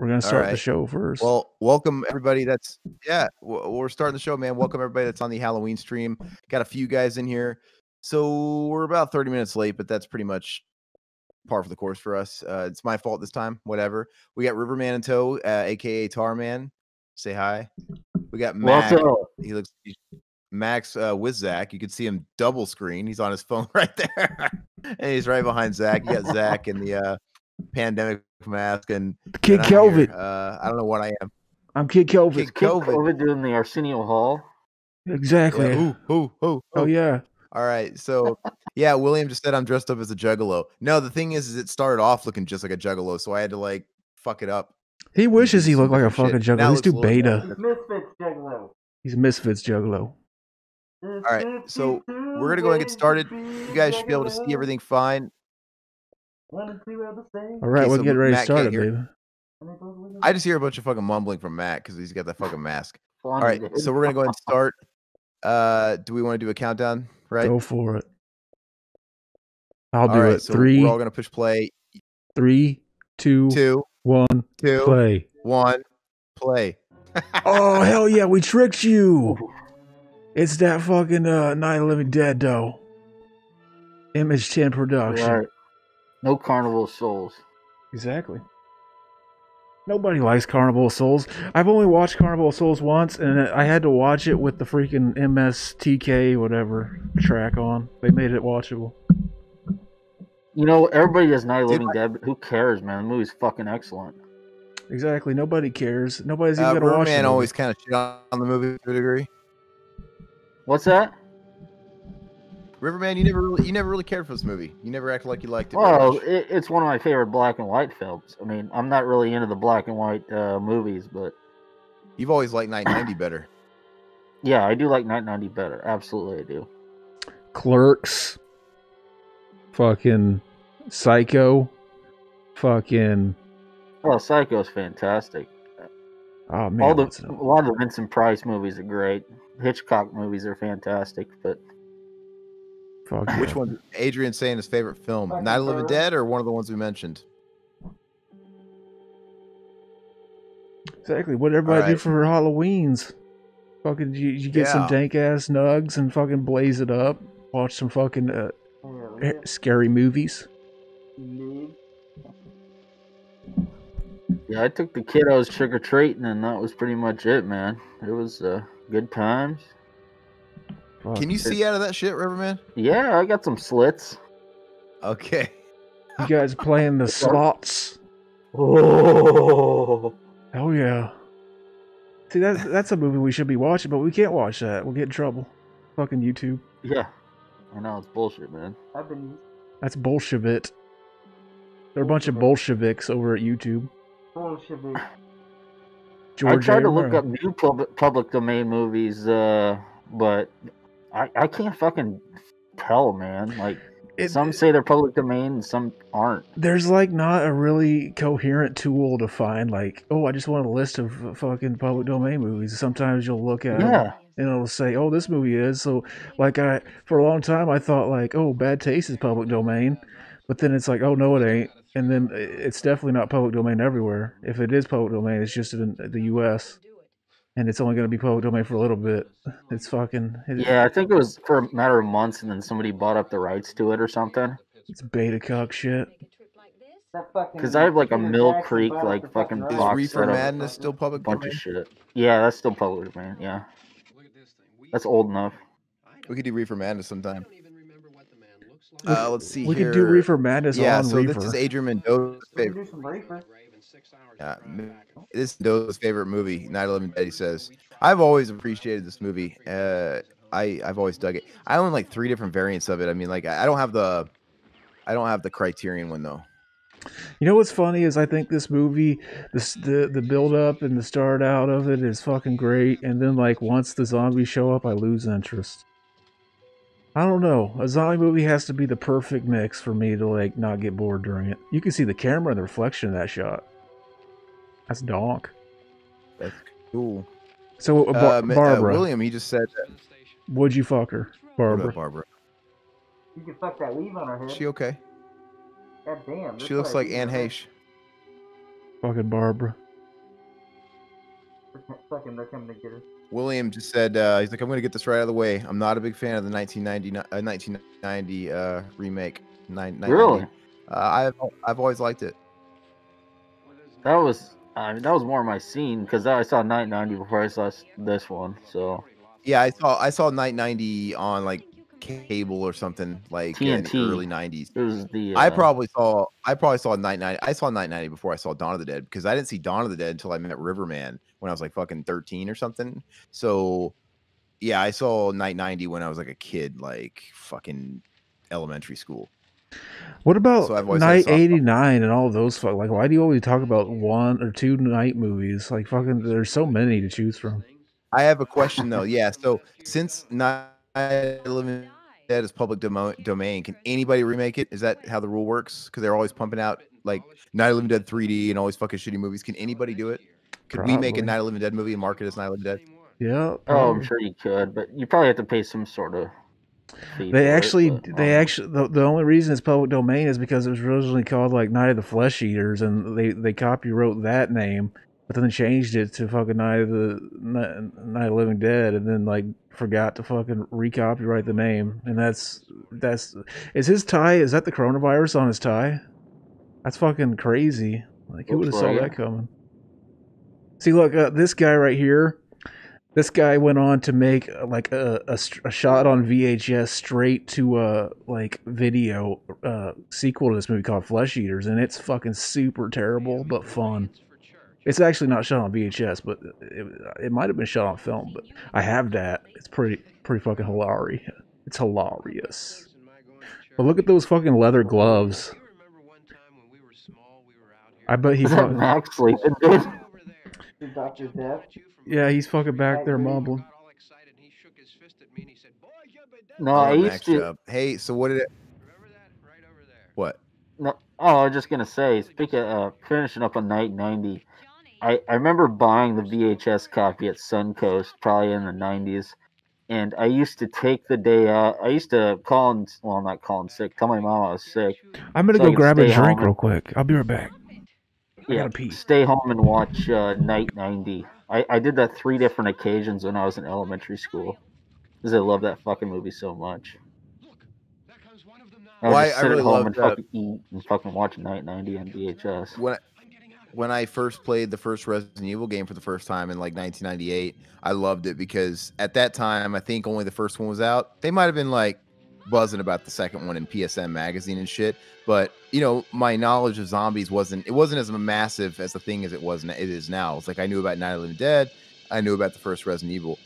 We're gonna All start the right. show first. Well, welcome everybody. We're starting the show, man. Welcome everybody that's on the Halloween stream. Got a few guys in here, so we're about 30 minutes late, but that's pretty much par for the course for us. It's my fault this time. Whatever. We got Riverman in tow, aka Tarman. Say hi. We got Mac. He looks Max with Zach. You can see him double screen. He's on his phone right there, and he's right behind Zach. You got Zach in the pandemic mask and Kid Kelvin. I don't know what I am. I'm Kid Kelvin. Kid Kelvin doing the Arsenio Hall. Exactly. Yeah. Oh yeah. All right. So yeah, William just said I'm dressed up as a juggalo. No, the thing is it started off looking just like a juggalo, so I had to like fuck it up. He wishes he looked like a fucking juggalo. He's too beta. Misfits juggalo. He's Misfits juggalo. All right, so we're gonna go and get started. You guys should be able to see everything fine. All right, we'll get ready to start it, baby. I just hear a bunch of fucking mumbling from Matt because he's got that fucking mask. All right, so we're gonna go ahead and start. Do we want to do a countdown? Right. Go for it. I'll do it. So 3. We're all gonna push play. 3, 2, 1. Play. 1. Play. Oh hell yeah! We tricked you. It's that fucking Night of the Living Dead though. Image 10 production. Right. No Carnival of Souls. Exactly. Nobody likes Carnival of Souls. I've only watched Carnival of Souls once, and I had to watch it with the freaking MSTK whatever track on. They made it watchable. You know, everybody does Night of the Living Dead, but who cares, man? The movie's fucking excellent. Exactly. Nobody cares. Nobody's even gonna watch it. Man always kind of shit on the movie to a degree. What's that? Riverman, you never really cared for this movie. You never acted like you liked it. Well, it's one of my favorite black and white films. I mean, I'm not really into the black and white movies, but you've always liked 1990 better. Yeah, I do like 1990 better. Absolutely, I do. Clerks, fucking Psycho, fucking. Oh, Psycho's fantastic. Oh man, a lot of the Vincent Price movies are great. Hitchcock movies are fantastic, but. Which one? Adrian saying his favorite film, Night of the Living Dead, or one of the ones we mentioned? Exactly. What everybody do for Halloween's? Fucking, you get some dank ass nugs and fucking blaze it up. Watch some fucking scary movies. Yeah, I took the kiddos trick or treating, and that was pretty much it, man. It was good times. Can you see out of that shit, Riverman? Yeah, I got some slits. Okay. You guys playing the slots? Oh, hell yeah! See, that's a movie we should be watching, but we can't watch that. We'll get in trouble. Fucking YouTube. Yeah, I know it's bullshit, man. That's Bolshevik. They're a bunch of Bolsheviks over at YouTube. Bolshevik. I tried to look up new public domain movies, but I can't fucking tell, man. Like, some say they're public domain and some aren't. There's like not a really coherent tool to find like, oh, I just want a list of fucking public domain movies. Sometimes you'll look at them and it'll say, oh, this movie is. So like for a long time I thought like, oh, Bad Taste is public domain. But then it's like, oh, no, it ain't. And then it's definitely not public domain everywhere. If it is public domain, it's just in the U.S. And it's only going to be public domain for a little bit. It's fucking... Yeah, I think it was for a matter of months, and then somebody bought up the rights to it or something. It's beta cock shit. Because I have like a Mill Creek, like fucking box. Is Reefer Madness still public domain? Bunch of shit. Yeah, that's still public domain, yeah. That's old enough. We could do Reefer Madness sometime. Let's see we here. Could do Reefer Madness on so Reefer. This is Adrian Mendoza's favorite. This is Mendoza's favorite movie, Night of the Living Dead, he says. I've always appreciated this movie. I've always dug it. I own like 3 different variants of it. I mean, like I don't have the Criterion one though. You know what's funny is I think this movie, the build up and the start out of it is fucking great, and then like once the zombies show up, I lose interest. I don't know. A zombie movie has to be the perfect mix for me to like not get bored during it. You can see the camera and the reflection of that shot. That's donk. That's cool. So Barbara, William, he just said, would you fuck her, Barbara? Barbara. You can fuck that weave on her head. She okay? God damn. She looks like Anne Heche. Fucking Barbara. they're coming to get us. William just said, he's like, I'm going to get this right out of the way. I'm not a big fan of the 1990 remake. 990. Really? I've always liked it. That was more my scene because I saw 990 before I saw this one. So yeah, I saw 990 on like cable or something like TNT. in the early 90s. It was the I probably saw 990. I saw 990 before I saw Dawn of the Dead because I didn't see Dawn of the Dead until I met Riverman when I was like fucking 13 or something. So yeah, I saw 990 when I was like a kid, like fucking elementary school. What about Night 89 and all of those? Like, why do you always talk about 1 or 2 night movies? Like, fucking, there's so many to choose from. I have a question though. Yeah, so since Night of the Living Dead is public domain, can anybody remake it? Is that how the rule works? Because they're always pumping out like Night of the Living Dead 3D and all these fucking shitty movies. Can anybody do it? Could we make a Night of the Living Dead movie and market it as Night of the Living Dead? Yeah. Oh, I'm sure you could, but you probably have to pay some sort of fee. The only reason it's public domain is because it was originally called like Night of the Flesh Eaters, and they copywrote that name, but then they changed it to fucking Night of the Living Dead, and then like forgot to fucking recopyright the name, and that's is his tie? Is that the coronavirus on his tie? That's fucking crazy. Like, who would have saw that coming? See, look, this guy right here. This guy went on to make like a shot on VHS straight to like video sequel to this movie called Flesh Eaters, and it's fucking super terrible but fun. It's actually not shot on VHS, but it might have been shot on film. But I have that. It's pretty fucking hilarious. It's hilarious. But look at those fucking leather gloves. I bet he fucking Max sleeping, dude. Dr. Death. Yeah, he's fucking back there mumbling. No, I used to. Hey, so what did it? What? No, I was just gonna say. Speaking of finishing up on Night 90, I remember buying the VHS copy at Suncoast, probably in the 90s, and I used to take the day out. I used to not call in sick. Tell my mom I was sick. I'm gonna go grab a drink real quick. I'll be right back. Yeah, stay home and watch Night 90. I did that 3 different occasions when I was in elementary school because I love that fucking movie so much. I would just sit at home and fucking eat and fucking watch Night 90 on VHS. When I first played the first Resident Evil game for the first time in like 1998, I loved it because at that time I think only the first one was out. They might have been like buzzing about the second one in PSM magazine and shit, but you know, my knowledge of zombies wasn't as massive as the thing as it is now. It's like I knew about Night of the Living Dead, I knew about the first Resident Evil,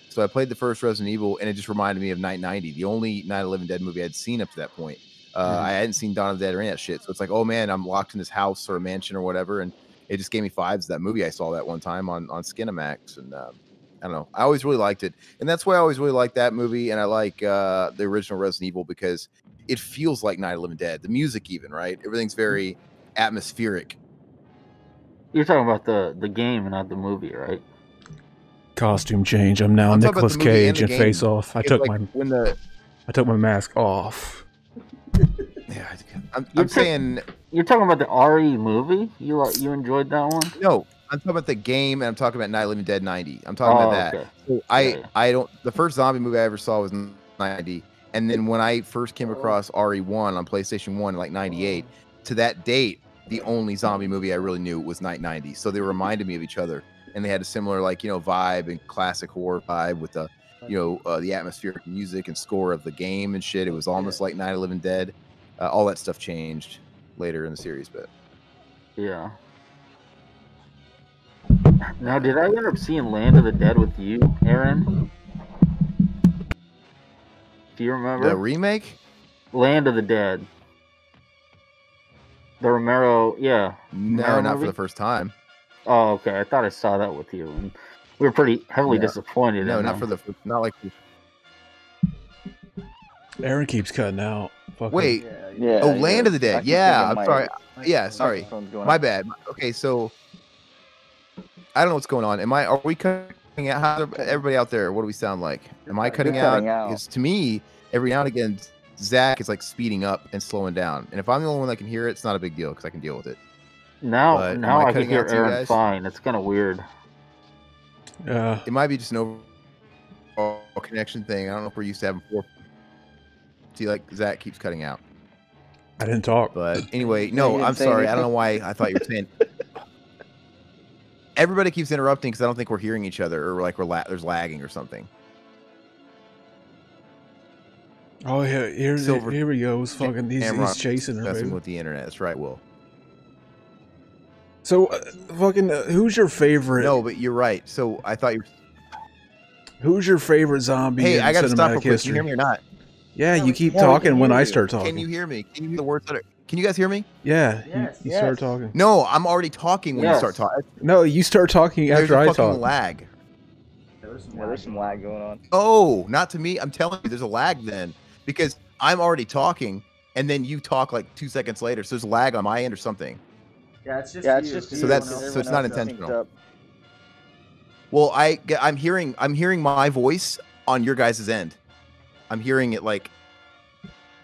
so I played the first Resident Evil, and it just reminded me of Night 90, the only Night of the Living Dead movie I'd seen up to that point. I hadn't seen Dawn of the Dead or any of that shit, so it's like, oh man, I'm locked in this house or a mansion or whatever, and it just gave me vibes of that movie I saw that one time on Skinamax, and I don't know, I always really liked it, and that's why I always really liked that movie, and I like the original Resident Evil because it feels like Night of the Living Dead. The music, even, right? Everything's very atmospheric. You're talking about the game and not the movie, right? Costume change. I'm now Nicolas Cage in Face Off. I took my mask off. Yeah, I'm saying you're talking about the RE movie. You enjoyed that one? No, I'm talking about the game, and I'm talking about Night of the Living Dead 90. I'm talking about that. Okay. So I don't. The first zombie movie I ever saw was 90, and then when I first came across RE1 on PlayStation 1 in like 98, to that date, the only zombie movie I really knew was Night 90. So they reminded me of each other, and they had a similar vibe and classic horror vibe with the the atmospheric music and score of the game and shit. It was almost like Night of the Living Dead. All that stuff changed later in the series, but yeah. Now, did I end up seeing Land of the Dead with you, Aaron? Do you remember the remake? Land of the Dead. The Romero, yeah. No, not for the first time. Oh, okay. I thought I saw that with you. And we were pretty heavily disappointed. No, not like. Aaron keeps cutting out. Wait. Yeah. Oh, Land of the Dead. Yeah. I'm sorry. Yeah, sorry. My bad. Okay, so I don't know what's going on. Are we cutting out? How's everybody out there? What do we sound like? Am I cutting out? Because to me, every now and again, Zach is like speeding up and slowing down. And if I'm the only one that can hear it, it's not a big deal because I can deal with it. Now I can hear Aaron fine. It's kind of weird. It might be just an overall connection thing. I don't know if we're used to having 4. See, like Zach keeps cutting out. I didn't talk. But anyway, no, I'm sorry. I don't know why I thought you were saying. Everybody keeps interrupting because I don't think we're hearing each other, or like there's lagging or something. Oh yeah, here he goes. Fucking, he's chasing her. Messing with the internet. That's right, Will. So, fucking, who's your favorite? No, but you're right. So I thought you. Who's your favorite zombie? Hey, I gotta stop real quick. History? Can you hear me or not? Yeah, you keep talking when I start talking. Can you hear me? Can you hear the words that are? Can you guys hear me? Yeah, you start talking. No, I'm already talking when you start talking. No, you start talking after I talk. There's a fucking lag. There's some lag going on. Oh, not to me. I'm telling you, there's a lag then. Because I'm already talking, and then you talk like 2 seconds later. So there's a lag on my end or something. Yeah, it's just so it's not intentional. Well, I'm hearing my voice on your guys' end. I'm hearing it like.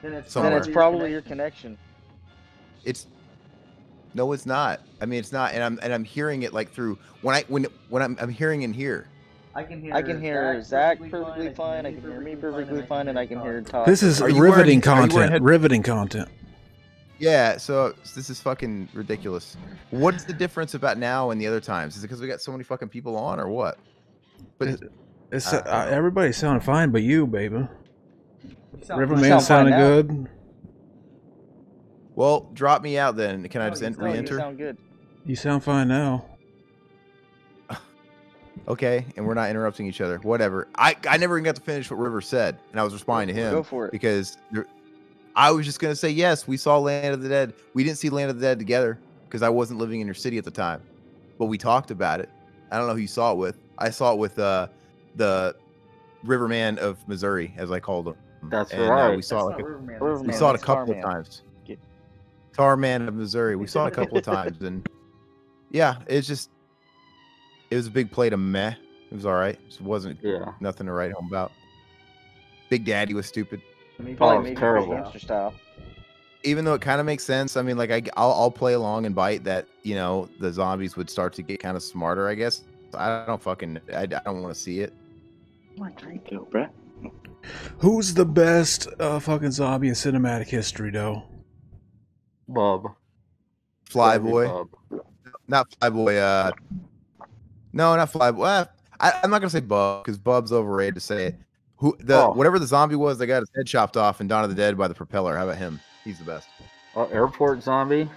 Then it's probably your connection. No, it's not. I mean, it's not, and I'm hearing it like through when I'm hearing in here. I can hear Zach perfectly fine. I can hear me perfectly fine, and I can hear Todd. This is riveting content. Riveting content. Yeah, so this is fucking ridiculous. What's the difference about now and the other times? Is it because we got so many fucking people on, or what? But everybody sounded fine, but you, baby. Riverman sounded good. Well, drop me out then. Can I just re-enter? You sound good. You sound fine now. Okay, and we're not interrupting each other. Whatever. I never even got to finish what River said, and I was responding to him. Go for it. Because I was just going to say, yes, we saw Land of the Dead. We didn't see Land of the Dead together because I wasn't living in your city at the time. But we talked about it. I don't know who you saw it with. I saw it with the Riverman of Missouri, as I called him. That's right. We saw it a couple of times. Tarman of Missouri. We saw it a couple of times, and yeah, it was a big plate of meh. It was all right. It wasn't nothing to write home about. Big Daddy was stupid. Probably terrible. Style. Even though it kind of makes sense. I mean, like I'll play along and bite that the zombies would start to get kind of smarter. I guess I don't want to see it. Who's the best fucking zombie in cinematic history, though? Bub. Flyboy. Not Flyboy. No, not Flyboy. I'm not gonna say Bub because Bub's overrated to say it. Whatever the zombie was that got his head chopped off in Dawn of the Dead by the propeller. How about him? He's the best. Airport zombie.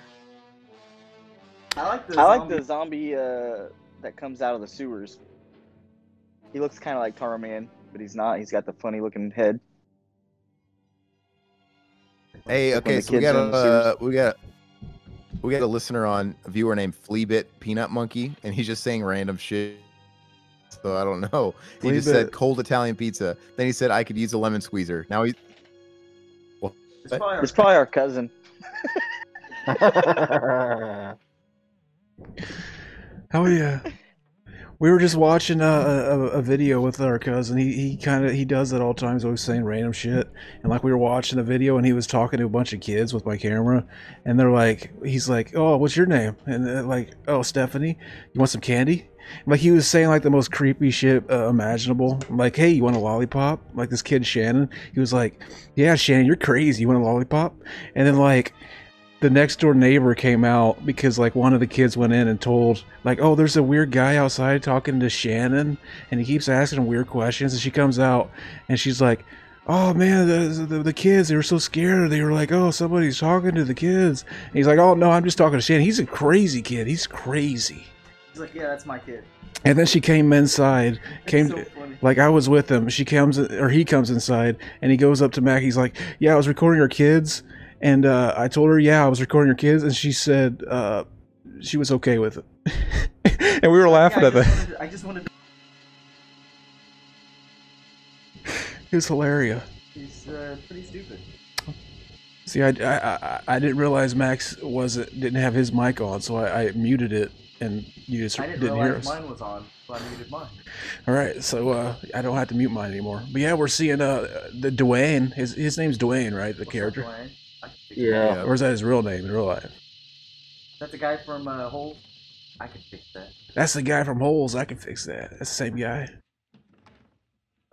I like the zombie that comes out of the sewers. He looks kind of like Tarman, but he's not. He's got the funny looking head. Hey, okay, so we got a listener on, a viewer named Fleabit Peanut Monkey, and he's just saying random shit. So I don't know. He just said cold Italian pizza. Then he said I could use a lemon squeezer. Now he's it's probably our cousin. Hell yeah. We were just watching a video with our cousin. He does that all the time. He's always saying random shit. And like we were watching a video and he was talking to a bunch of kids with my camera, and he's like, "Oh, what's your name?" And they're like, "Oh, Stephanie. You want some candy?" Like he was saying like the most creepy shit imaginable. I'm like, "Hey, you want a lollipop?" Like this kid Shannon, he was like, "Yeah, Shannon, you're crazy. You want a lollipop?" And then like the next door neighbor came out because like one of the kids went in and told like, "Oh, there's a weird guy outside talking to Shannon and he keeps asking him weird questions." And she comes out and she's like, "Oh man, the kids, they were so scared. They were like, oh, somebody's talking to the kids." And he's like, "Oh no, I'm just talking to Shannon. He's a crazy kid. He's crazy." He's like, "Yeah, that's my kid." And then she came inside, like I was with him. He comes inside and he goes up to Mac. He's like, "Yeah, I was recording her kids." And I told her, "Yeah, I was recording her kids," and she said she was okay with it. And we were laughing at that. I just wanted to... It was hilarious. He's pretty stupid. See, I didn't realize Max didn't have his mic on, so I muted it, and you just didn't hear us. Mine was on, so I muted mine. All right, so I don't have to mute mine anymore. But yeah, we're seeing the Dwayne. His name's Dwayne, right? The character. Dwayne? Yeah. Or is that his real name in real life? That's the guy from Hole. I can fix that. That's the guy from Holes. I can fix that. That's the same guy.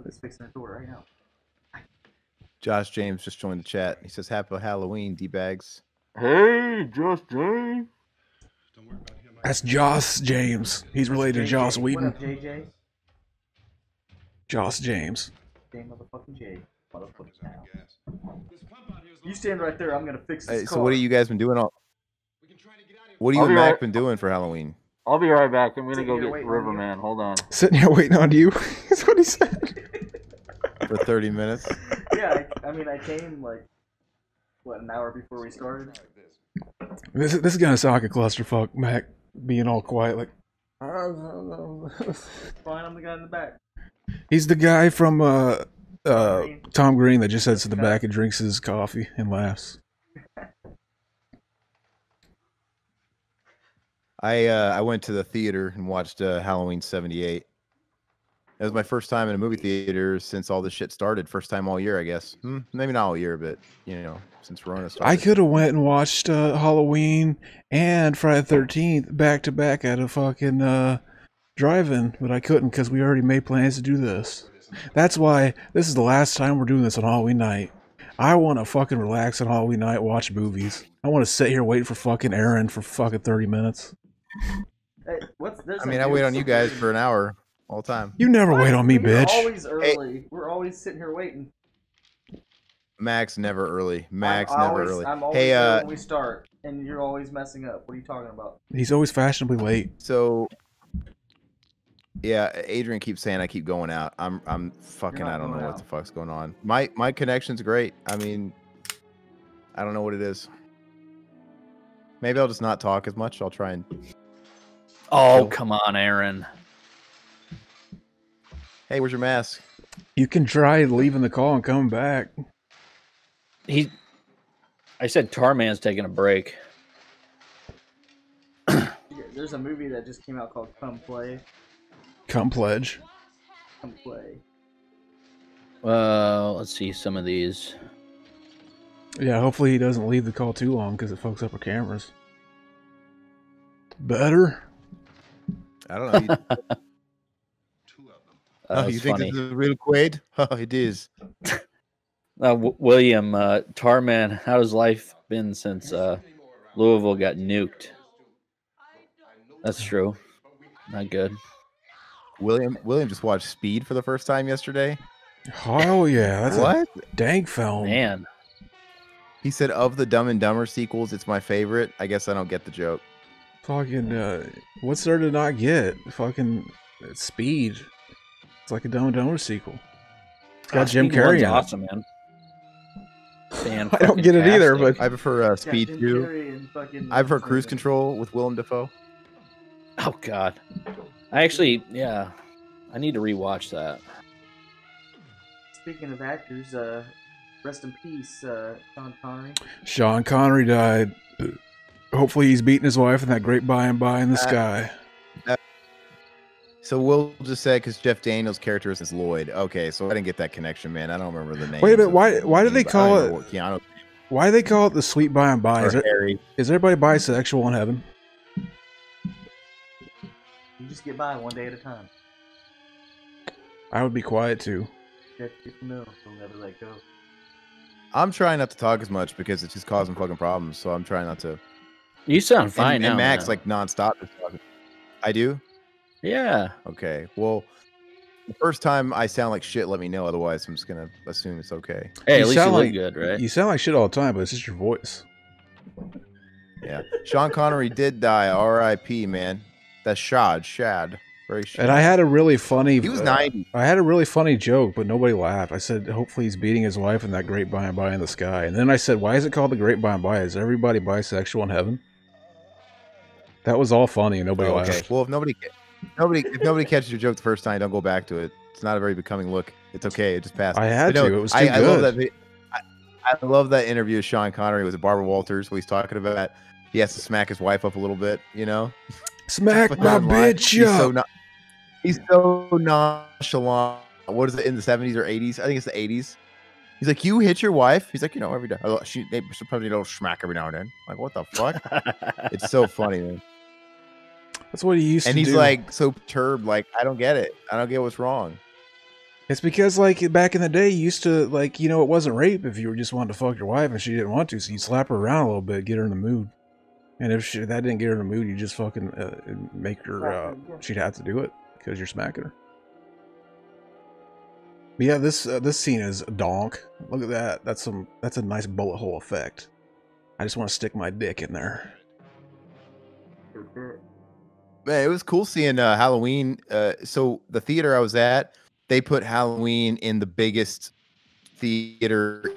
Let's fix that door right now. Josh James just joined the chat. He says, "Happy Halloween, D-bags." Hey, Josh James. That's Joss James. He's related to Joss Whedon. What up, JJ? Joss James. J motherfucking J. Motherfucking now. You stand right there. I'm gonna fix this car. So what have you guys been doing? What have you and Mac been doing for Halloween? I'll be right back. I'm gonna go get Riverman. Hold on. Sitting here waiting on you. That's what he said. For 30 minutes. Yeah, I mean, I came like what, an hour before we started. This is gonna sound like a clusterfuck. Mac being all quiet, like. Fine, I'm the guy in the back. He's the guy from Tom Green that just sits in the back and drinks his coffee and laughs. I went to the theater and watched Halloween '78. It was my first time in a movie theater since all this shit started. First time all year, I guess. Maybe not all year, but you know, since Rona started. I could have went and watched Halloween and Friday the 13th back to back at a fucking drive-in, but I couldn't because we already made plans to do this. That's why this is the last time we're doing this on Halloween night. I want to fucking relax on Halloween night, watch movies. I want to sit here waiting for fucking Aaron for fucking 30 minutes. Hey, I wait on you guys for an hour all the time. You never wait on me, bitch. We're always early. Hey. We're always sitting here waiting. Max never early. Max never early. I'm always early when we start, and you're always messing up. What are you talking about? He's always fashionably late. So, yeah, Adrian keeps saying I keep going out. I'm fucking. I don't know what the fuck's going on. My connection's great. I mean, I don't know what it is. Maybe I'll just not talk as much. I'll try and. Oh, come on, Aaron. Hey, where's your mask? You can try leaving the call and coming back. I said Tarman's taking a break. There's a movie that just came out called Come Play. Come Pledge. Come Play. Well, let's see some of these. Yeah, hopefully he doesn't leave the call too long because it fucks up our cameras. Better? I don't know. Oh, you think funny. this is a real Quaid? Oh, it is. William, Tarman, how's life been since Louisville got nuked? That's true. Not good. William just watched Speed for the first time yesterday. Oh, yeah. That's what? A dank film. Man. He said, of the Dumb and Dumber sequels, it's my favorite. I guess I don't get the joke. Fucking, what's there to not get? Fucking Speed. It's like a Dumb and Dumber sequel. It's got Jim Carrey in it. Awesome, man. I don't get it either, but I prefer Speed 2. I prefer Cruise Control with Willem Dafoe. Oh, God. I actually, yeah, I need to rewatch that. Speaking of actors, rest in peace, Sean Connery. Sean Connery died. Hopefully he's beating his wife in that great by and by in the sky. So we'll just say because Jeff Daniels' character is Lloyd. Okay, so I didn't get that connection, man. I don't remember the name. Wait a minute, why do they call it? Keanu. Why do they call it the sweet by and by? Is everybody bisexual in heaven? You just get by one day at a time. I would be quiet too. You'll never let go. I'm trying not to talk as much because it's just causing fucking problems. So I'm trying not to. You sound fine now. And Max like nonstop. I do. Yeah. Okay. Well, the first time I sound like shit, let me know. Otherwise, I'm just gonna assume it's okay. Hey, at least you look good, right? You sound like shit all the time, but it's just your voice. Yeah. Sean Connery did die. R.I.P. Man. That's Shad. Very Shad. And I had a really funny. He was 90. I had a really funny joke, but nobody laughed. I said, "Hopefully, he's beating his wife in that great by and by in the sky." And then I said, "Why is it called the great by and by? Is everybody bisexual in heaven?" That was all funny, and nobody laughed. Well, if nobody catches your joke the first time, don't go back to it. It's not a very becoming look. It's okay. It just passed. I had to. It was too good. I love that interview with Sean Connery. It was Barbara Walters where he's talking about he has to smack his wife up a little bit, you know? Smack my bitch up. He's so nonchalant. What is it, in the 70s or 80s? I think it's the 80s. He's like, you hit your wife? He's like, every day. They sometimes you don't smack every now and then. Like, what the fuck? It's so funny, man. That's what he used to do. And he's like so perturbed, like, I don't get it. I don't get what's wrong. It's because, like, back in the day, you used to, like, you know, it wasn't rape if you were just wanting to fuck your wife and she didn't want to, so you slap her around a little bit, get her in the mood. And if that didn't get her in the mood, you just fucking make her, she'd have to do it because you're smacking her. But yeah, this scene is donk. Look at that. That's a nice bullet hole effect. I just want to stick my dick in there. Man, it was cool seeing Halloween. So the theater I was at, they put Halloween in the biggest theater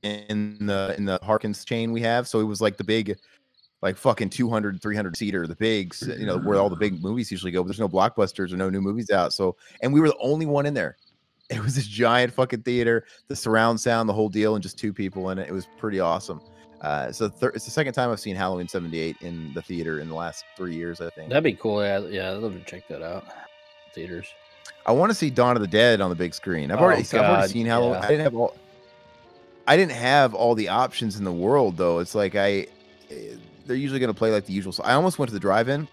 in the Harkins chain we have. So it was like the big, like fucking 200, 300 seater, the bigs, you know, where all the big movies usually go. But there's no blockbusters or no new movies out. So, and we were the only one in there. It was this giant fucking theater, the surround sound, the whole deal, and just 2 people in it. It was pretty awesome. So it's the second time I've seen Halloween 78 in the theater in the last 3 years, I think. That'd be cool. Yeah, I'd love to check that out. Theaters. I want to see Dawn of the Dead on the big screen. I've already seen Halloween. Yeah. I didn't have all the options in the world though. It's like they're usually going to play like the usual. So I almost went to the drive-in,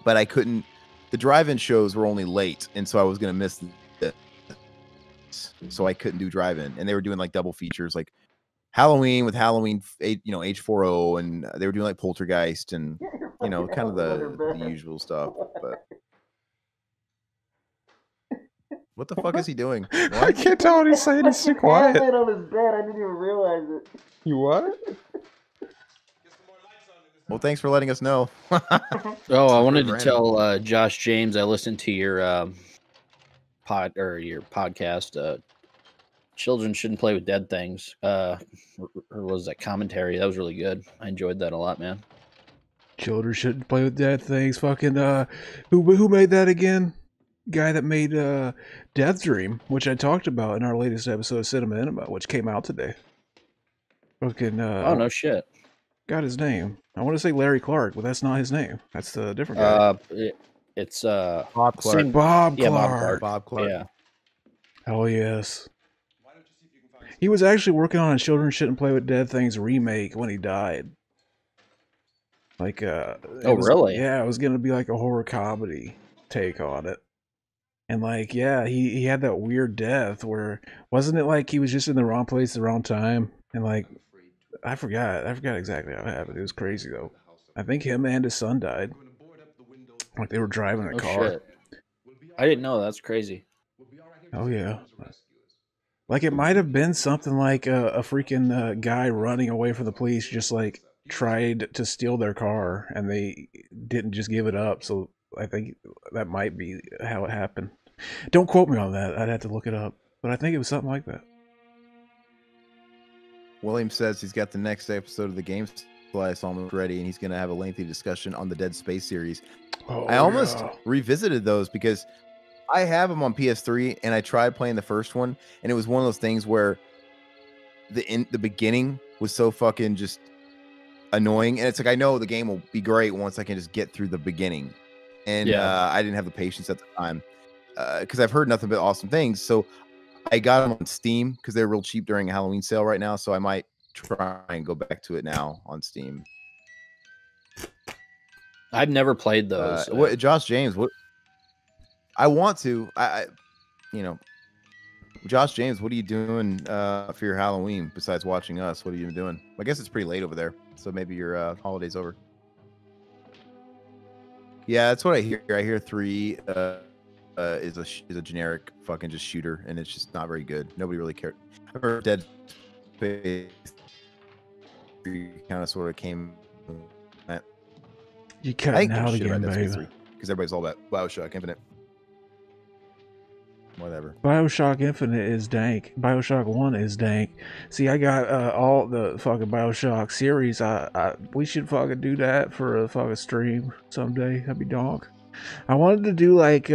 but I couldn't. The drive-in shows were only late, and so I was going to miss so I couldn't do drive-in. And they were doing like double features, like Halloween with Halloween, H40, and they were doing like Poltergeist and kind of the usual stuff. But what the fuck is he doing? What? I can't tell what he's saying. He's too quiet. On his bed. I didn't even realize it. You what? Well, thanks for letting us know. I wanted to tell Josh James I listened to your podcast. Children shouldn't play with dead things. Or was that commentary? That was really good. I enjoyed that a lot, man. Children shouldn't play with dead things. Fucking who made that again? Guy that made Death Dream, which I talked about in our latest episode of Cinema Enema, which came out today. Fucking oh no shit. Got his name. I want to say Larry Clark, but that's not his name. That's the different guy. It's Bob Clark. Bob Clark. Yeah, Bob Clark. Yeah. Oh yes. He was actually working on a Children Shouldn't Play with Dead Things remake when he died. Like really? Yeah, it was gonna be like a horror comedy take on it. And like, yeah, he had that weird death where wasn't it like he was just in the wrong place at the wrong time? And like I forgot exactly how it happened. It was crazy though. I think him and his son died. Like they were driving a car. Shit. I didn't know. That's crazy. Oh yeah. Like it might have been something like a freaking guy running away from the police just like tried to steal their car and they didn't just give it up. So I think that might be how it happened. Don't quote me on that. I'd have to look it up. But I think it was something like that. William says he's got the next episode of the Game Slice almost ready, and he's going to have a lengthy discussion on the Dead Space series. I almost revisited those because I have them on PS3, and I tried playing the first one, and it was one of those things where the beginning was so fucking just annoying, and it's like I know the game will be great once I can just get through the beginning. And I didn't have the patience at the time because I've heard nothing but awesome things. So I got them on Steam because they're real cheap during a Halloween sale right now. So I might try and go back to it now on Steam. I've never played those. What, Josh James? What? I want to. Josh James, what are you doing for your Halloween besides watching us? What are you doing? I guess it's pretty late over there, so maybe your holiday's over. Yeah, that's what I hear. I hear 3 is a generic fucking just shooter, and it's just not very good. Nobody really cared. I've heard Dead Space kind of sort of came. You cutting out again, baby. Because everybody's all about BioShock Infinite. Whatever. BioShock Infinite is dank. BioShock 1 is dank. See, I got all the fucking BioShock series. We should fucking do that for a fucking stream someday. That'd be donk. I wanted to do like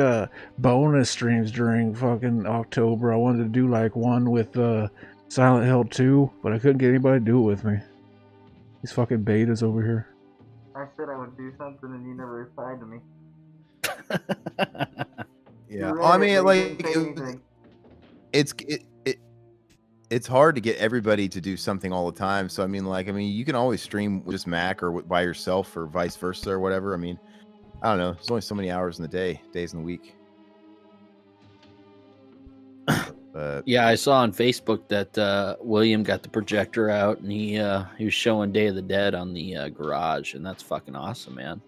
bonus streams during fucking October. I wanted to do like one with Silent Hill 2, but I couldn't get anybody to do it with me. These fucking betas over here. I said I would do something and you never replied to me. Yeah, I mean, like, it's hard to get everybody to do something all the time. So I mean, you can always stream with just Mac or by yourself or vice versa or whatever. I mean, I don't know. There's only so many hours in the days in the week. But yeah, I saw on Facebook that William got the projector out and he was showing Day of the Dead on the garage, and that's fucking awesome, man.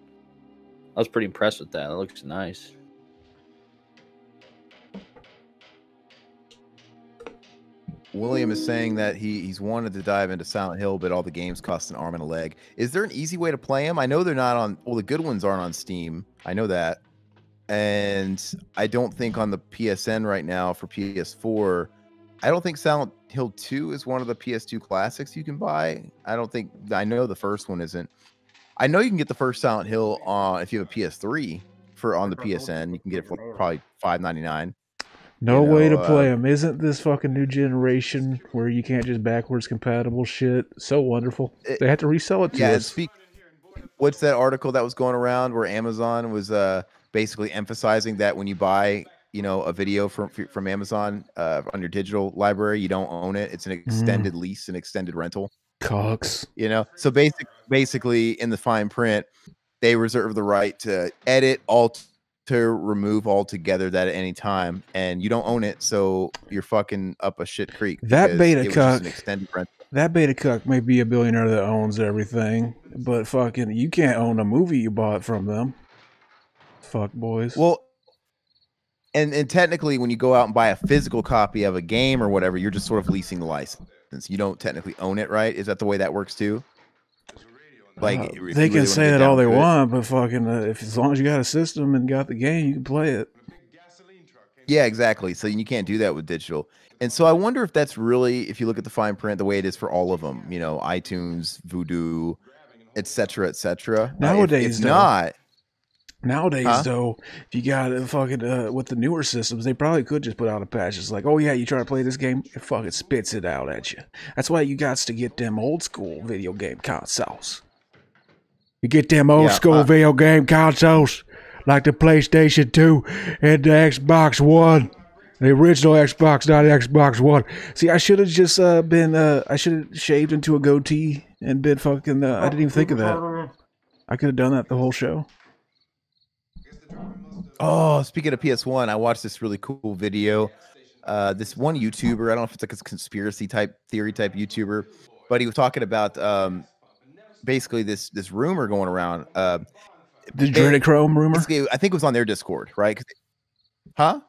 I was pretty impressed with that. It looks nice. William is saying that he's wanted to dive into Silent Hill, but all the games cost an arm and a leg. Is there an easy way to play them? I know they're not on. Well, the good ones aren't on Steam. I know that, and I don't think on the PSN right now for PS4. I don't think Silent Hill 2 is one of the PS2 classics you can buy. I know the first one isn't. I know you can get the first Silent Hill if you have a PS3 on the PSN. You can get it for probably $5.99. No way to play them. Isn't this fucking new generation where you can't just backwards compatible shit so wonderful? They have to resell it to us. What's that article that was going around where Amazon was basically emphasizing that when you buy, a video from Amazon on your digital library, you don't own it. It's an extended lease, an extended rental. Cocks. So basically in the fine print, they reserve the right to edit, alter, remove altogether that at any time, and you don't own it, so you're fucking up a shit creek. That beta cuck may be a billionaire that owns everything, but fucking you can't own a movie you bought from them. Fuck boys. Well, and technically when you go out and buy a physical copy of a game or whatever, you're just sort of leasing the license. You don't technically own it, right? Is that the way that works too? Like they can say that all they want, but fucking as long as you got a system and got the game, you can play it. Yeah, exactly. So you can't do that with digital. And so I wonder if that's really, if you look at the fine print, the way it is for all of them, iTunes, Vudu, etc., etc. Nowadays, Nowadays, though, if you got fucking with the newer systems, they probably could just put out a patch. It's like, oh yeah, you try to play this game, it fucking spits it out at you. That's why you got to get them old school video game consoles. You get them old school video game consoles, like the PlayStation 2 and the Xbox One. The original Xbox, not Xbox One. See, I should have just I should have shaved into a goatee and been fucking, I didn't even think of that. I could have done that the whole show. Oh, speaking of PS1, I watched this really cool video. This one YouTuber, I don't know if it's like a conspiracy theory type YouTuber, but he was talking about basically this rumor going around. The adrenochrome rumor? I think it was on their Discord, right? Huh?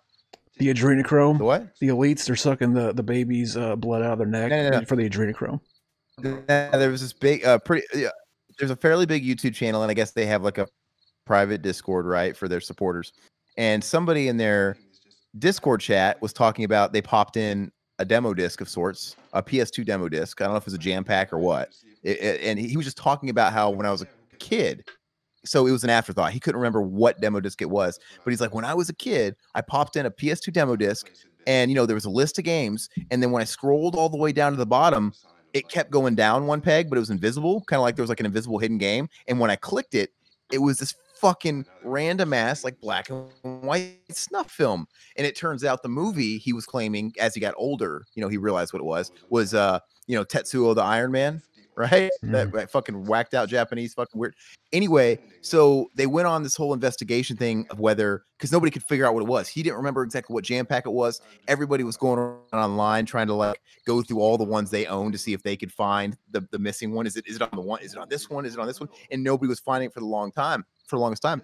The adrenochrome? The what? The elites, they're sucking the baby's blood out of their neck for the adrenochrome. There was this big, there's a fairly big YouTube channel, and I guess they have like a private Discord, right, for their supporters. And somebody in their Discord chat was talking about they popped in a demo disc of sorts, a PS2 demo disc. I don't know if it was a jam pack or what. And he was just talking about how when I was a kid, so it was an afterthought. He couldn't remember what demo disc it was, but he's like, when I was a kid, I popped in a PS2 demo disc, and there was a list of games, and then when I scrolled all the way down to the bottom, it kept going down one peg, but it was invisible, kind of like there was like an invisible hidden game. And when I clicked it, it was this fucking random ass like black and white snuff film. And it turns out the movie he was claiming as he got older, he realized what it was Tetsuo the Iron Man, right? That fucking whacked out Japanese fucking weird. Anyway, so they went on this whole investigation thing of because nobody could figure out what it was. He didn't remember exactly what jam pack it was. Everybody was going around online trying to like go through all the ones they own to see if they could find the missing one. Is it on the one? Is it on this one? Is it on this one? And nobody was finding it for the longest time.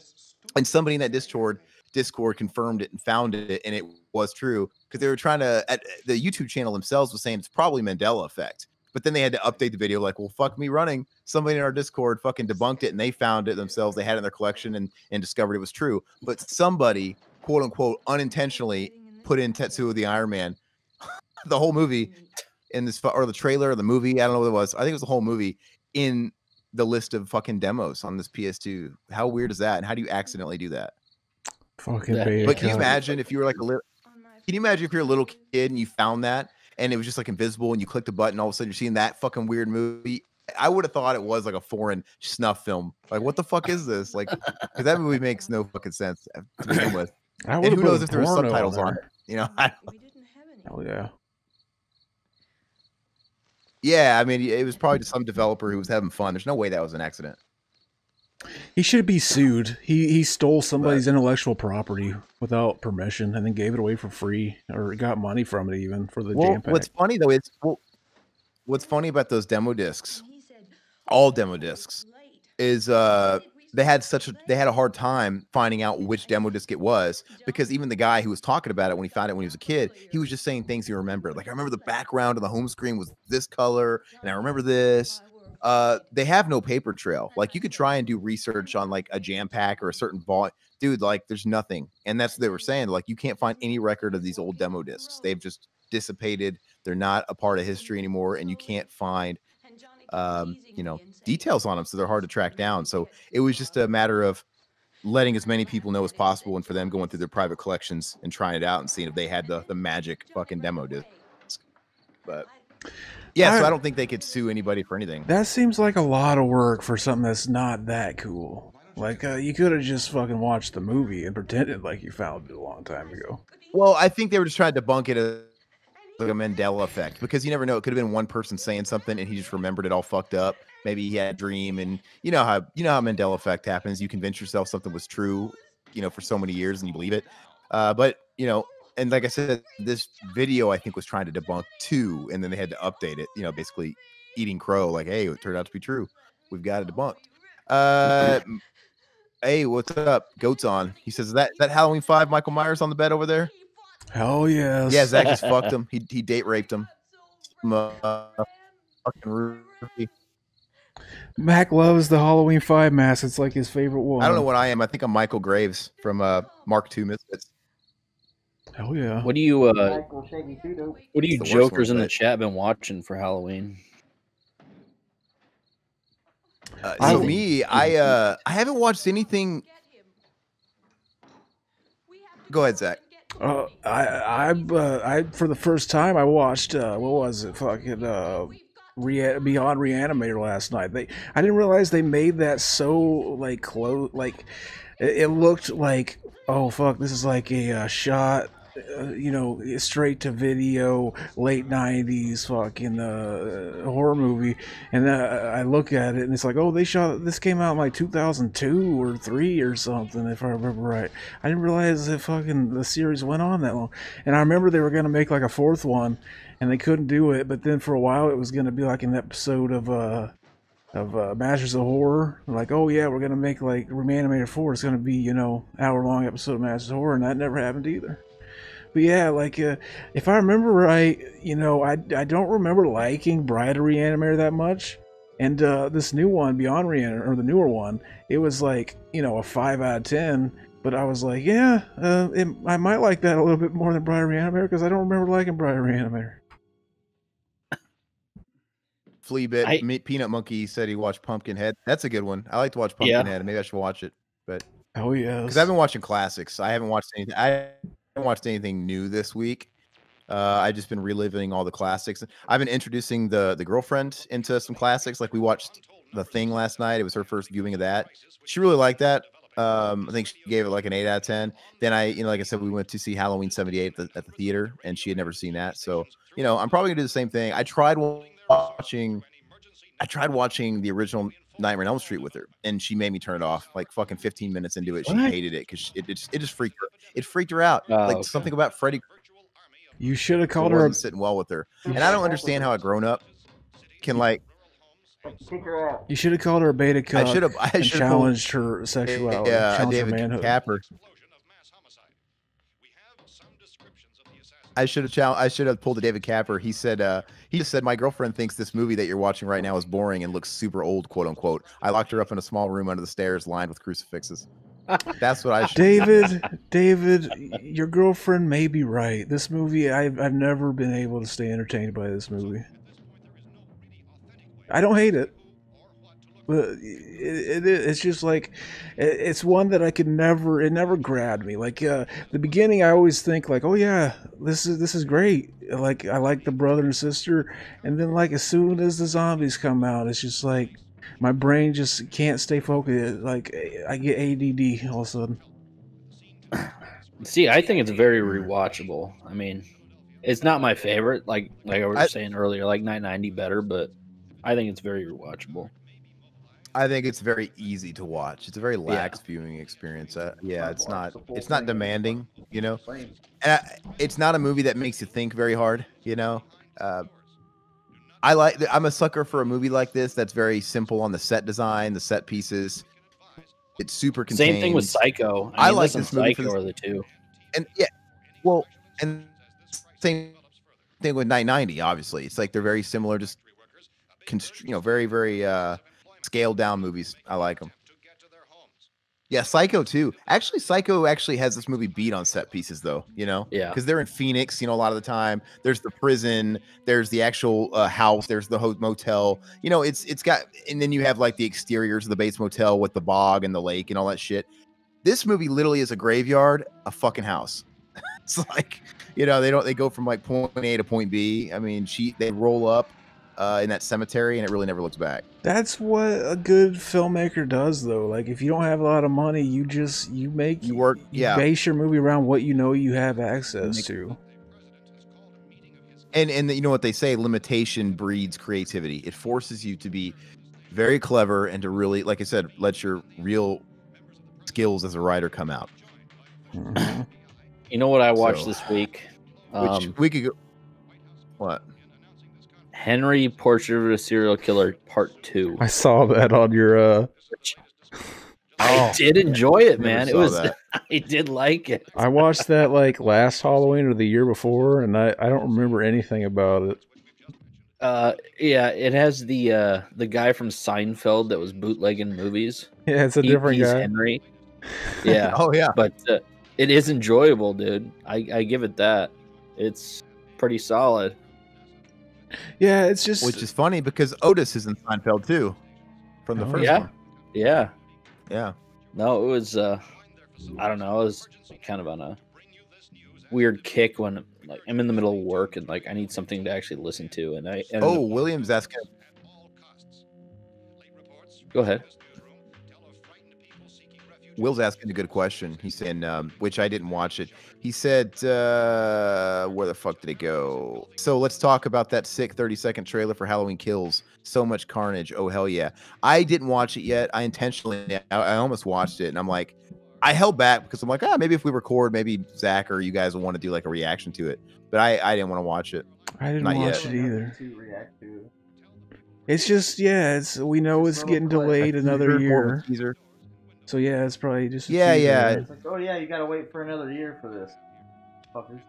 And somebody in that Discord confirmed it and found it, and it was true, because they were trying to, the YouTube channel themselves was saying it's probably Mandela effect. But then they had to update the video like, well, fuck me running. Somebody in our Discord fucking debunked it, and they found it themselves. They had it in their collection and discovered it was true. But somebody, quote unquote, unintentionally put in Tetsuo the Iron Man, the whole movie in this, or the trailer or the movie, I don't know what it was. I think it was the whole movie in the list of fucking demos on this PS2. How weird is that? And how do you accidentally do that? Fucking beta. But can you imagine if you were like can you imagine if you're a little kid and you found that and it was just like invisible and you clicked a button, all of a sudden you're seeing that fucking weird movie? I would have thought it was like a foreign snuff film. Like, what the fuck is this? Like, because that movie makes no fucking sense to begin with. And who knows if there were subtitles on it? Oh yeah. Yeah, I mean, it was probably just some developer who was having fun. There's no way that was an accident. He should be sued. He stole somebody's intellectual property without permission and then gave it away for free, or got money from it even for the jam pack. What's funny though is what's funny about those demo discs, all demo discs, is they had a hard time finding out which demo disc it was, because even the guy who was talking about it when he found it when he was a kid, he was just saying things he remembered. Like, I remember the background of the home screen was this color, and I remember this. They have no paper trail. Like, you could try and do research on like a jam pack or a certain vault, dude. Like, there's nothing, and that's what they were saying. Like, you can't find any record of these old demo discs. They've just dissipated. They're not a part of history anymore, and you can't find details on them, so they're hard to track down. So it was just a matter of letting as many people know as possible, and for them going through their private collections and trying it out and seeing if they had the magic fucking demo disc. But yeah, so I don't think they could sue anybody for anything. That seems like a lot of work for something that's not that cool. Like, you could have just fucking watched the movie and pretended like you found it a long time ago. Well, I think they were just trying to debunk it as like a Mandela effect, because you never know. It could have been one person saying something and he just remembered it all fucked up. Maybe he had a dream, and you know how Mandela effect happens. You convince yourself something was true, for so many years, and you believe it. But and like I said, this video I think was trying to debunk too, and then they had to update it. Basically eating crow, like, hey, it turned out to be true. We've got it debunked. Hey, what's up? Goat's on. He says, is that Halloween 5 Michael Myers on the bed over there? Hell yes. Yeah, Zach just fucked him. He date raped him. Fucking Mac loves the Halloween 5 mask. It's like his favorite one. I don't know what I am. I think I'm Michael Graves from Mark II Misfits. Hell yeah. What do you jokers in the chat been watching for Halloween? I haven't watched anything. Go ahead, Zach. I for the first time I watched what was it, fucking Beyond Reanimator last night. I didn't realize they made that so like close, like it looked like, oh fuck, this is like a shot, straight to video late 90s fucking horror movie, and I look at it and it's like, oh, this came out in like 2002 or 3 or something, if I remember right. I didn't realize that fucking the series went on that long, and I remember they were going to make like a 4th one and they couldn't do it, but then for a while it was going to be like an episode of Masters of Horror. Like, oh yeah, we're going to make like Reanimator 4. It's going to be, hour-long episode of Masters of Horror, and that never happened either. But yeah, like, if I remember right, I don't remember liking Bride of Reanimator that much. And this new one, Beyond Reanimator, or the newer one, it was like, a 5 out of 10. But I was like, yeah, I might like that a little bit more than Bride of Reanimator, because I don't remember liking Bride of Reanimator. Fleabit, Peanut Monkey said he watched Pumpkinhead. That's a good one. I like to watch Pumpkinhead. Maybe I should watch it. But oh yeah, because I've been watching classics. I haven't watched anything new this week. I've just been reliving all the classics. I've been introducing the girlfriend into some classics. Like, we watched The Thing last night. It was her first viewing of that. She really liked that. I think she gave it like an 8 out of 10. Then like I said, we went to see Halloween 78 at the theater, and she had never seen that. So, I'm probably gonna do the same thing. I tried watching the original Nightmare on Elm Street with her, and she made me turn it off like fucking 15 minutes into it. She hated it because it just freaked her. It freaked her out. Something about Freddy. You should have called her. Wasn't sitting well with her, and I don't understand how a grown up can like. You should have called her a beta cuck. I should have challenged her sexuality. David Capper. I should have pulled a David Capper. He said he just said, my girlfriend thinks this movie that you're watching right now is boring and looks super old, quote unquote. I locked her up in a small room under the stairs lined with crucifixes. That's what I should. David, your girlfriend may be right. This movie, I've never been able to stay entertained by this movie. I don't hate it, but it's just like, it's one that it never grabbed me. Like, the beginning, I always think like, oh yeah, this is great. Like, I like the brother and sister, and then like as soon as the zombies come out, it's just like my brain just can't stay focused. Like, I get ADD all of a sudden. See, I think it's very rewatchable. I mean, it's not my favorite. Like I was saying earlier, like 990 better, but I think it's very rewatchable. I think it's very easy to watch. It's a very lax viewing experience. Yeah, it's not demanding, you know. And it's not a movie that makes you think very hard, you know. I'm a sucker for a movie like this that's very simple on the set design, the set pieces. It's super contained. Same thing with Psycho. I like this movie for the two. And yeah, well, and same thing with 990. Obviously, it's like they're very similar, just very scaled down movies. I like them. Yeah, Psycho too. Actually, Psycho has this movie beat on set pieces, though. You know, because they're in Phoenix. You know, a lot of the time there's the prison, there's the actual house, there's the motel. You know, it's got, and then you have like the exteriors of the Bates Motel with the bog and the lake and all that shit. This movie literally is a graveyard, a fucking house. It's like, you know, they go from like point A to point B. I mean, they roll up in that cemetery, and it really never looks back. That's what a good filmmaker does, though. Like, if you don't have a lot of money, you base your movie around what you know you have access to. And you know what they say, limitation breeds creativity. It forces you to be very clever and to really, like I said, let your real skills as a writer come out. You know what I watched this week? Which we could go. What? Henry, Portrait of a Serial Killer, Part 2. I saw that on your. I did enjoy it, man. It was. I did like it. I watched that like last Halloween or the year before, and I don't remember anything about it. Yeah, it has the guy from Seinfeld that was bootlegging movies. Yeah, it's a different guy. Henry. Yeah. Oh yeah. But it is enjoyable, dude. I give it that. It's pretty solid. Yeah, it's just, which is funny because Otis is in Seinfeld too, from the first one. Yeah. No, it was. I don't know. I was kind of on a weird kick when like I'm in the middle of work and like I need something to actually listen to, and William's asking. Go ahead. Will's asking a good question. He's saying, which I didn't watch it. He said, where the fuck did it go? So let's talk about that sick 30-second trailer for Halloween Kills. So much carnage. Oh, hell yeah. I didn't watch it yet. I almost watched it. And I'm like, I held back because I'm like, maybe if we record, maybe Zach or you guys will want to do like a reaction to it. But I didn't want to watch it. I didn't watch it either. It's just, we know it's getting delayed another year. So yeah, it's probably just It's like, oh yeah, you gotta wait for another year for this, fuckers.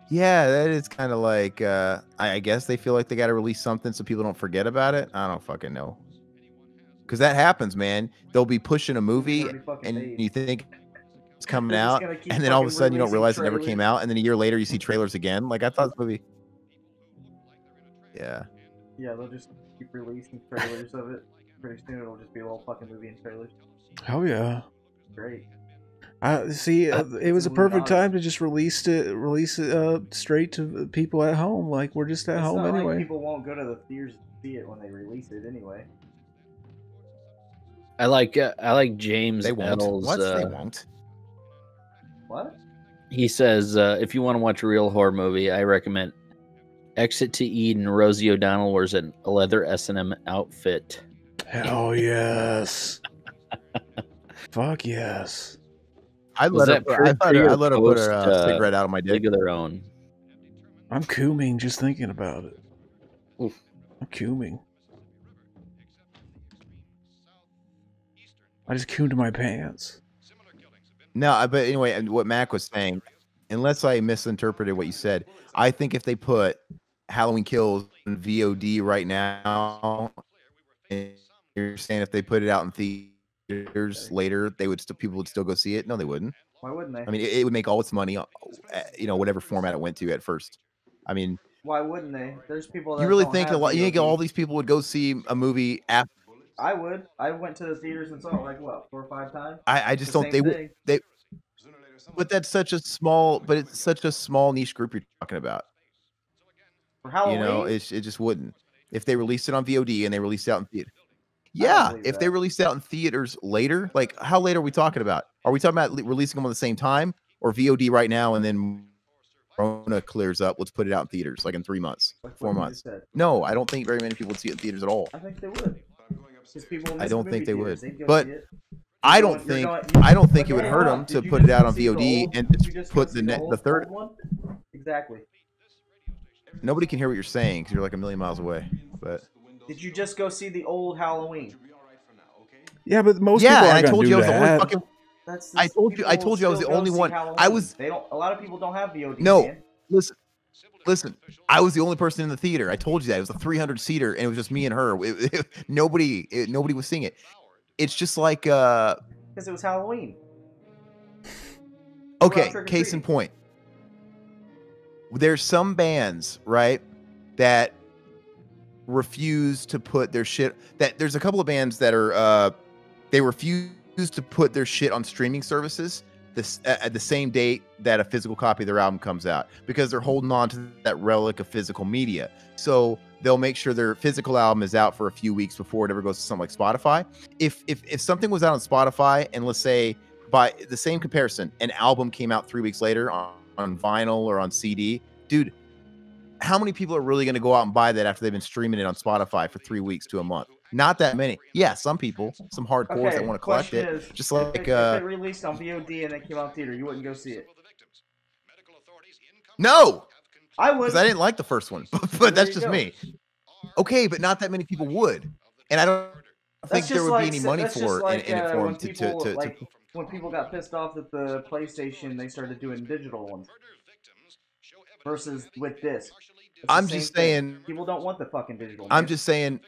Yeah, that is kind of like I guess they feel like they got to release something so people don't forget about it. I don't fucking know, because that happens, man. They'll be pushing a movie and you think it's coming out, and then all of a sudden you don't realize it never came out, and then a year later you see trailers again. Like I thought this movie. Yeah, they'll just keep releasing trailers of it. Pretty soon it'll just be a little fucking movie and trailers. Oh yeah, great. It was a perfect time to just release it straight to people at home. Like we're just at home anyway. Like people won't go to the theaters to see it when they release it anyway. I like James Edel's. They won't. What? He says, if you want to watch a real horror movie, I recommend Exit to Eden. Rosie O'Donnell wears a leather S&M outfit. Hell yes. Fuck yes. I let her put her cigarette out of my dick. League of Their Own. I'm cooming just thinking about it. Oof. I'm cooming. I just coomed my pants. No, but anyway, and what Mac was saying, unless I misinterpreted what you said, I think if they put Halloween Kills in VOD right now, and you're saying if they put it out in theaters later, people would still go see it? No, they wouldn't. Why wouldn't they? I mean, it would make all its money, whatever format it went to at first. I mean, why wouldn't they? There's people that you really think you think all these people would go see a movie after? I would. I went to the theaters and saw it like 4 or 5 times. I just don't. They. But it's such a small niche group you're talking about. For Halloween, it just wouldn't. If they released it on VOD and they released it out in theater. Yeah, if they released it out in theaters later, like how late are we talking about? Are we talking about releasing them at the same time, or VOD right now and then Corona clears up? Let's put it out in theaters like in 3 months, 4 months. No, I don't think very many people would see it in theaters at all. I think they would. I don't think they would. But I don't think it would hurt them to put it out on VOD and just put the third one. Exactly. Nobody can hear what you're saying because you're like a million miles away. But did you just go see the old Halloween? Yeah, but most people aren't I told you I was the only fucking. I told you I was the only one. I was. They don't. A lot of people don't have VOD. No, man. listen. I was the only person in the theater. I told you that it was a 300 seater, and it was just me and her. Nobody was seeing it. It's just like because it was Halloween. Okay, case in point. There's some bands, right, that refuse to put their shit. That there's a couple of bands that are they refuse to put their shit on streaming services at the same date that a physical copy of their album comes out because they're holding on to that relic of physical media. So they'll make sure their physical album is out for a few weeks before it ever goes to something like Spotify. If something was out on Spotify and let's say by the same comparison, an album came out 3 weeks later on vinyl or on CD, dude, how many people are really going to go out and buy that after they've been streaming it on Spotify for 3 weeks to a month? Not that many. Yeah, some people, some hardcores that want to collect it. Just like if it released on VOD and it came out in theater, you wouldn't go see it. No, I would, because I didn't like the first one. But that's just me. Okay, but not that many people would, and I don't think there would be any money for it in it for them to. When people got pissed off at the PlayStation, they started doing digital ones versus with disc. I'm just saying, people don't want the fucking digital. I'm just saying,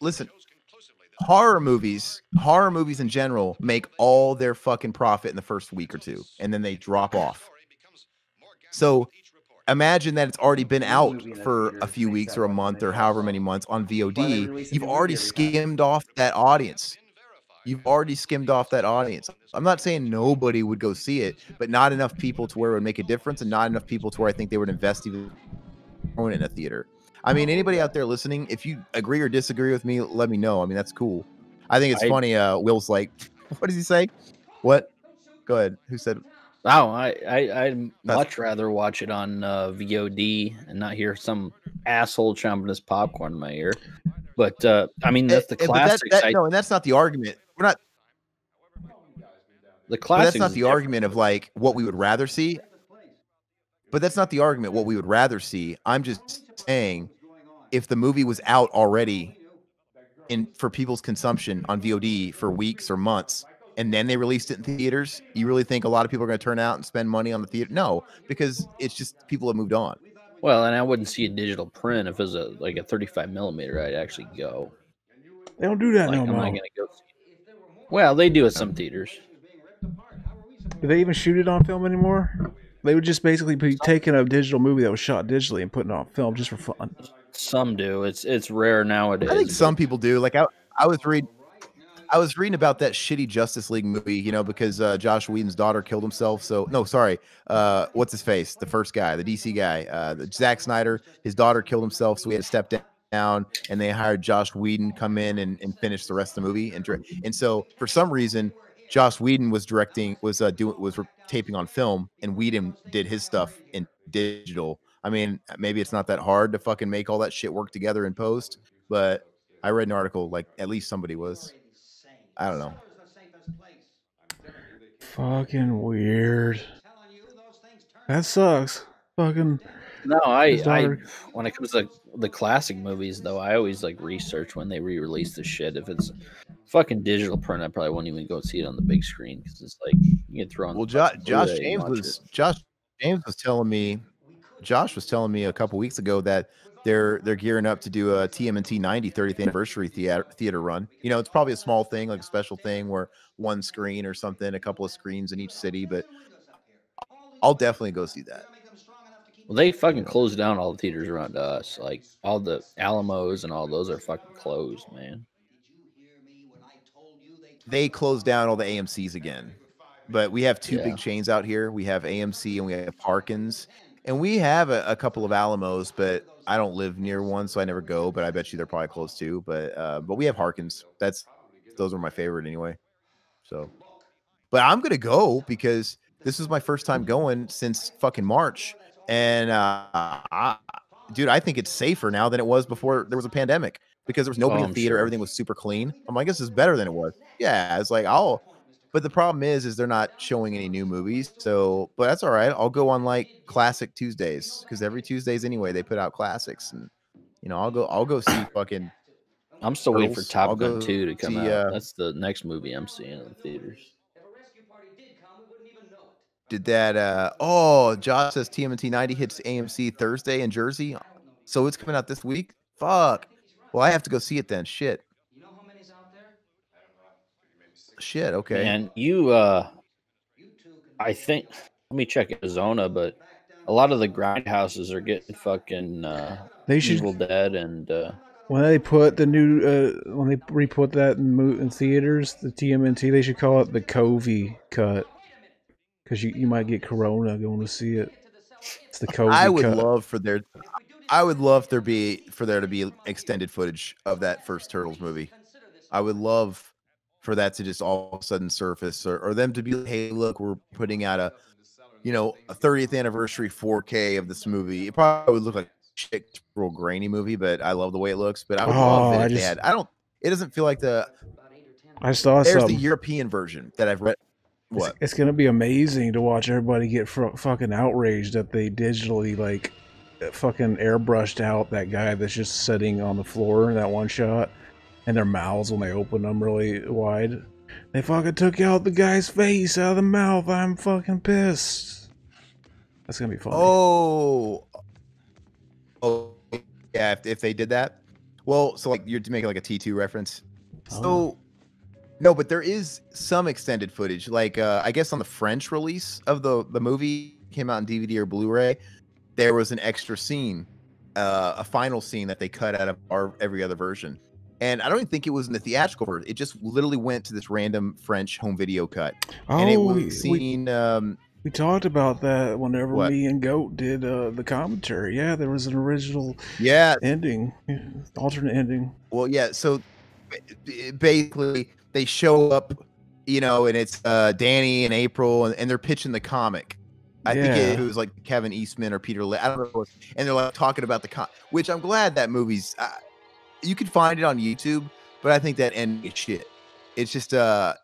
listen, horror movies in general make all their fucking profit in the first week or two, and then they drop off. So imagine that it's already been out for a few weeks or a month or however many months on VOD. You've already skimmed off that audience. I'm not saying nobody would go see it, but not enough people to where it would make a difference, and not enough people to where I think they would invest even in a theater. I mean, anybody out there listening, if you agree or disagree with me, let me know. I mean, that's cool. I think it's funny. Will's like, what does he say? What? Go ahead. Who said? Oh, I'd much rather watch it on VOD and not hear some asshole chomping his popcorn in my ear. But I mean, that's the classic. No, and that's not the argument. We're not. The classic. That's not the argument of like what we would rather see. But that's not the argument. What we would rather see. I'm just saying, if the movie was out already for people's consumption on VOD for weeks or months, and then they released it in theaters, you really think a lot of people are going to turn out and spend money on the theater? No, because it's just people have moved on. Well, and I wouldn't see a digital print if it was a 35 millimeter. I'd actually go. They don't do that no more. I'm not going to go see it. Well, they do at some theaters. Do they even shoot it on film anymore? They would just basically be taking a digital movie that was shot digitally and putting it on film just for fun. Some do. It's rare nowadays. I think some people do. Like I was reading about that shitty Justice League movie, you know, because Josh Whedon's daughter killed himself. So no, sorry. What's his face? The first guy, the DC guy, Zack Snyder. His daughter killed himself, so he had to step down, and they hired Josh Whedon come in and finish the rest of the movie. And so for some reason, Josh Whedon was taping on film, and Whedon did his stuff in digital. I mean, maybe it's not that hard to fucking make all that shit work together in post, but I read an article like at least somebody was. I don't know. Fucking weird. That sucks. Fucking. No, when it comes to the classic movies, though, I always like research when they re-release the shit. If it's fucking digital print, I probably won't even go see it on the big screen because it's like you get thrown. Well, Josh James was telling me. Josh was telling me a couple weeks ago that they're gearing up to do a TMNT 90 30th anniversary theater run. You know, it's probably a small thing, like a special thing where one screen or something, a couple of screens in each city, but I'll definitely go see that. Well, they fucking closed down all the theaters around us. Like all the Alamos and all those are fucking closed, man. They closed down all the AMCs again, but we have two big chains out here. We have AMC and we have Parkins. And we have a couple of Alamos, but I don't live near one, so I never go. But I bet you they're probably close too. But we have Harkins. Those are my favorite anyway. So, but I'm gonna go because this is my first time going since fucking March, and dude, I think it's safer now than it was before there was a pandemic. because there was nobody in the theater. Sure. Everything was super clean. I'm like, this is better than it was. Yeah, it's like but the problem is they're not showing any new movies. So, but that's all right. I'll go on like Classic Tuesdays because every Tuesdays anyway they put out classics, and I'll go see fucking. I'm still waiting for Top Gun 2 to come out. That's the next movie I'm seeing in the theaters. Did that? Josh says TMNT 90 hits AMC Thursday in Jersey, so it's coming out this week. Fuck. Well, I have to go see it then. Shit. Shit. Okay. And I think. Let me check Arizona, but a lot of the grindhouses are getting fucking Evil Dead and. When they put the new, when they re-put that in theaters, the TMNT, they should call it the COVID cut, because you might get corona going to see it. It's the COVID I would cut. love for there to be extended footage of that first Turtles movie. I would love for that to just all of a sudden surface, or them to be like, hey, look, we're putting out a 30th anniversary 4K of this movie. It probably would look like shit, real grainy movie, but I love the way it looks. But I would love it if they had. It doesn't feel like I saw there's the European version that I've read. What? It's gonna be amazing to watch everybody get fucking outraged that they digitally like fucking airbrushed out that guy that's just sitting on the floor in that one shot, and their mouths when they open them really wide. They fucking took out the guy's face out of the mouth. I'm fucking pissed. That's gonna be funny. Oh, yeah. If they did that, well, so like you're making like a T2 reference. So no, but there is some extended footage. Like I guess on the French release of the movie, came out on DVD or Blu-ray, there was an extra scene, a final scene that they cut out of every other version. And I don't even think it was in the theatrical version. It just literally went to this random French home video cut. And it was seen. We talked about that whenever me and Goat did the commentary. Yeah, there was an original ending, alternate ending. Well, yeah, so basically they show up, and it's Danny and April, and they're pitching the comic. I think it was like Kevin Eastman or Peter I don't know. And they're like talking about which I'm glad that movie's... you can find it on YouTube, but I think that ending is shit. It's just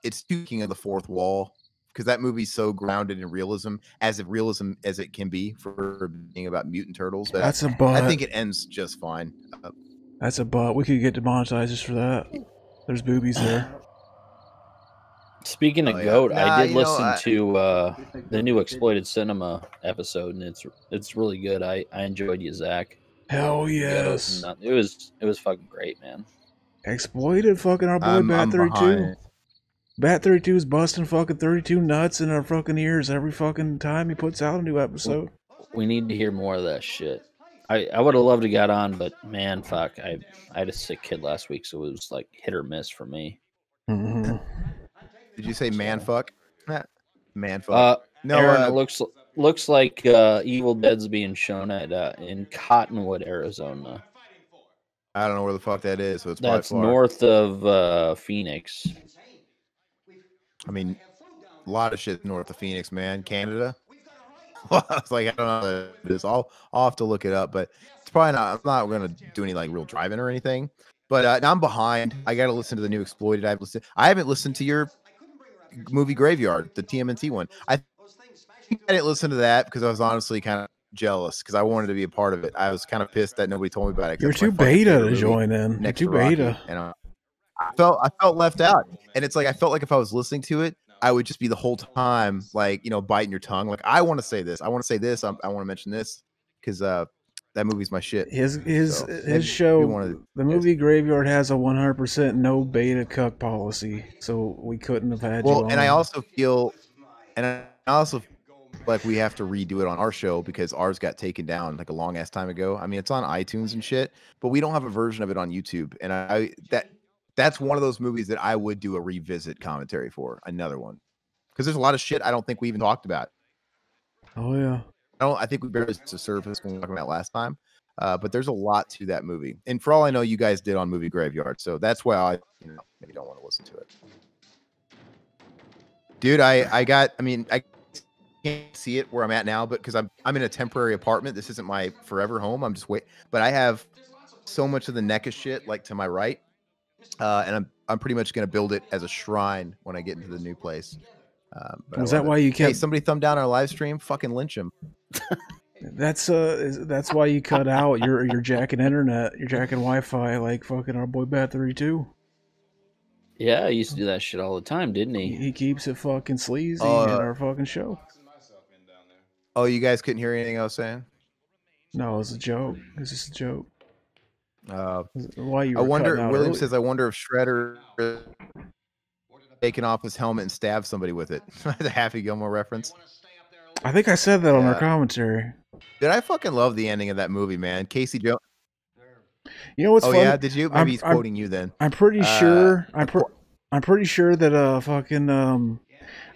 it's speaking of the fourth wall, because that movie's so grounded in realism as it can be for being about mutant turtles. But that's a butt. I think it ends just fine. That's a butt. We could get demonetized just for that. There's boobies there. Speaking of Goat, I did listen to the new Exploited Cinema episode, and it's really good. I enjoyed you, Zach. Hell yes. It was fucking great, man. Exploited fucking our boy Bat 32. Bat 32 is busting fucking 32 nuts in our fucking ears every fucking time he puts out a new episode. We need to hear more of that shit. I would have loved to get on, but man, fuck. I had a sick kid last week, so it was like hit or miss for me. Mm-hmm. Did you say man fuck? Man fuck. No, Aaron, it looks like Evil Dead's being shown at in Cottonwood, Arizona. I don't know where the fuck that is, so it's that's north of Phoenix. I mean, a lot of shit north of Phoenix, man. Canada. I was like, I don't know this. I'll have to look it up, but it's probably not. I'm not going to do any like real driving or anything. But I'm behind. I got to listen to the new Exploited. I haven't listened to your movie Graveyard, the TMNT one. I didn't listen to that because I was honestly kind of jealous because I wanted to be a part of it. I was kind of pissed that nobody told me about it. You're too beta to join in. You're too beta. And I felt left out. And it's like I felt like if I was listening to it, I would just be the whole time like, biting your tongue. Like, I want to say this. I want to say this. I want to mention this because that movie's my shit. His show, the movie Graveyard, has a 100% no beta cuck policy, so we couldn't have had you on. And I also feel like we have to redo it on our show because ours got taken down like a long ass time ago. I mean, it's on iTunes and shit, but we don't have a version of it on YouTube. And that's one of those movies that I would do a revisit commentary for. Another one, because there's a lot of shit I don't think we even talked about. Oh yeah. I think we barely scratched the surface when we were talking about last time, but there's a lot to that movie. And for all I know, you guys did on Movie Graveyard, so that's why I maybe don't want to listen to it. Dude, I can't see it where I'm at now, but because I'm in a temporary apartment. This isn't my forever home. I'm just but I have so much of the NECA shit like to my right, and I'm pretty much going to build it as a shrine when I get into the new place. But was that why you kept? Hey, somebody thumb down our live stream. Fucking lynch him. That's why you cut out your jacking internet, your jacking Wi-Fi, like fucking our boy Bat 32. Yeah, he used to do that shit all the time, didn't he? He keeps it fucking sleazy in our fucking show. Oh, you guys couldn't hear anything I was saying? No, it's a joke. It's just a joke. Why you? I wonder. William says, "I wonder if Shredder taking off his helmet and stab somebody with it." The Happy Gilmore reference. I think I said that on our commentary. Did I fucking love the ending of that movie, man? Casey Jones. You know what's funny? Yeah, did you? Maybe he's quoting you then. I'm pretty sure. I'm pretty sure that fucking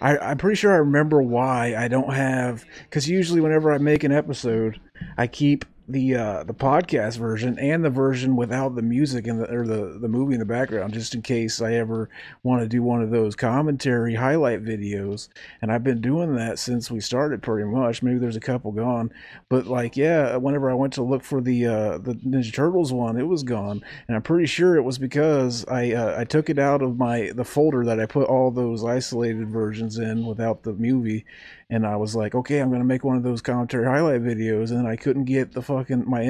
I'm pretty sure I remember why I don't have, because usually whenever I make an episode, I keep the podcast version and the version without the music and the movie in the background, just in case I ever want to do one of those commentary highlight videos. And I've been doing that since we started, pretty much. Maybe there's a couple gone, but like, yeah, whenever I went to look for the Ninja Turtles one, it was gone, and I'm pretty sure it was because I took it out of the folder that I put all those isolated versions in without the movie. And I was like, okay, I'm gonna make one of those commentary highlight videos, and then I couldn't get the fucking my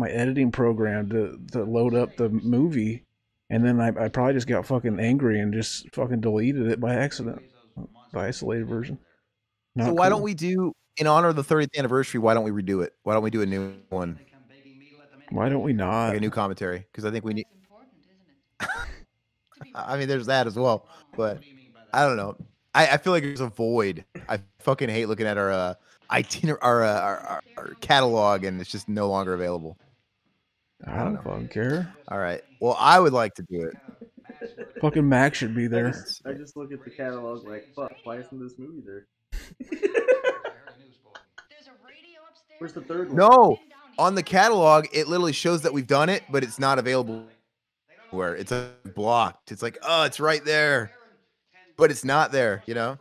editing program to load up the movie, and then I probably just got fucking angry and just fucking deleted it by accident. The isolated version. So why don't we do, in honor of the 30th anniversary? Why don't we redo it? Why don't we do a new one? Why don't we not? Like a new commentary? Because I think we need. I mean, there's that as well, but I don't know. I feel like there's a void. I fucking hate looking at our catalog, and it's just no longer available. I don't fucking care. All right. Well, I would like to do it. Fucking Mac should be there. I just look at the catalog like, fuck, why isn't this movie there? Where's the third one? No, on the catalog, it literally shows that we've done it, but it's not available where it's blocked. It's like, oh, it's right there, but it's not there, you know?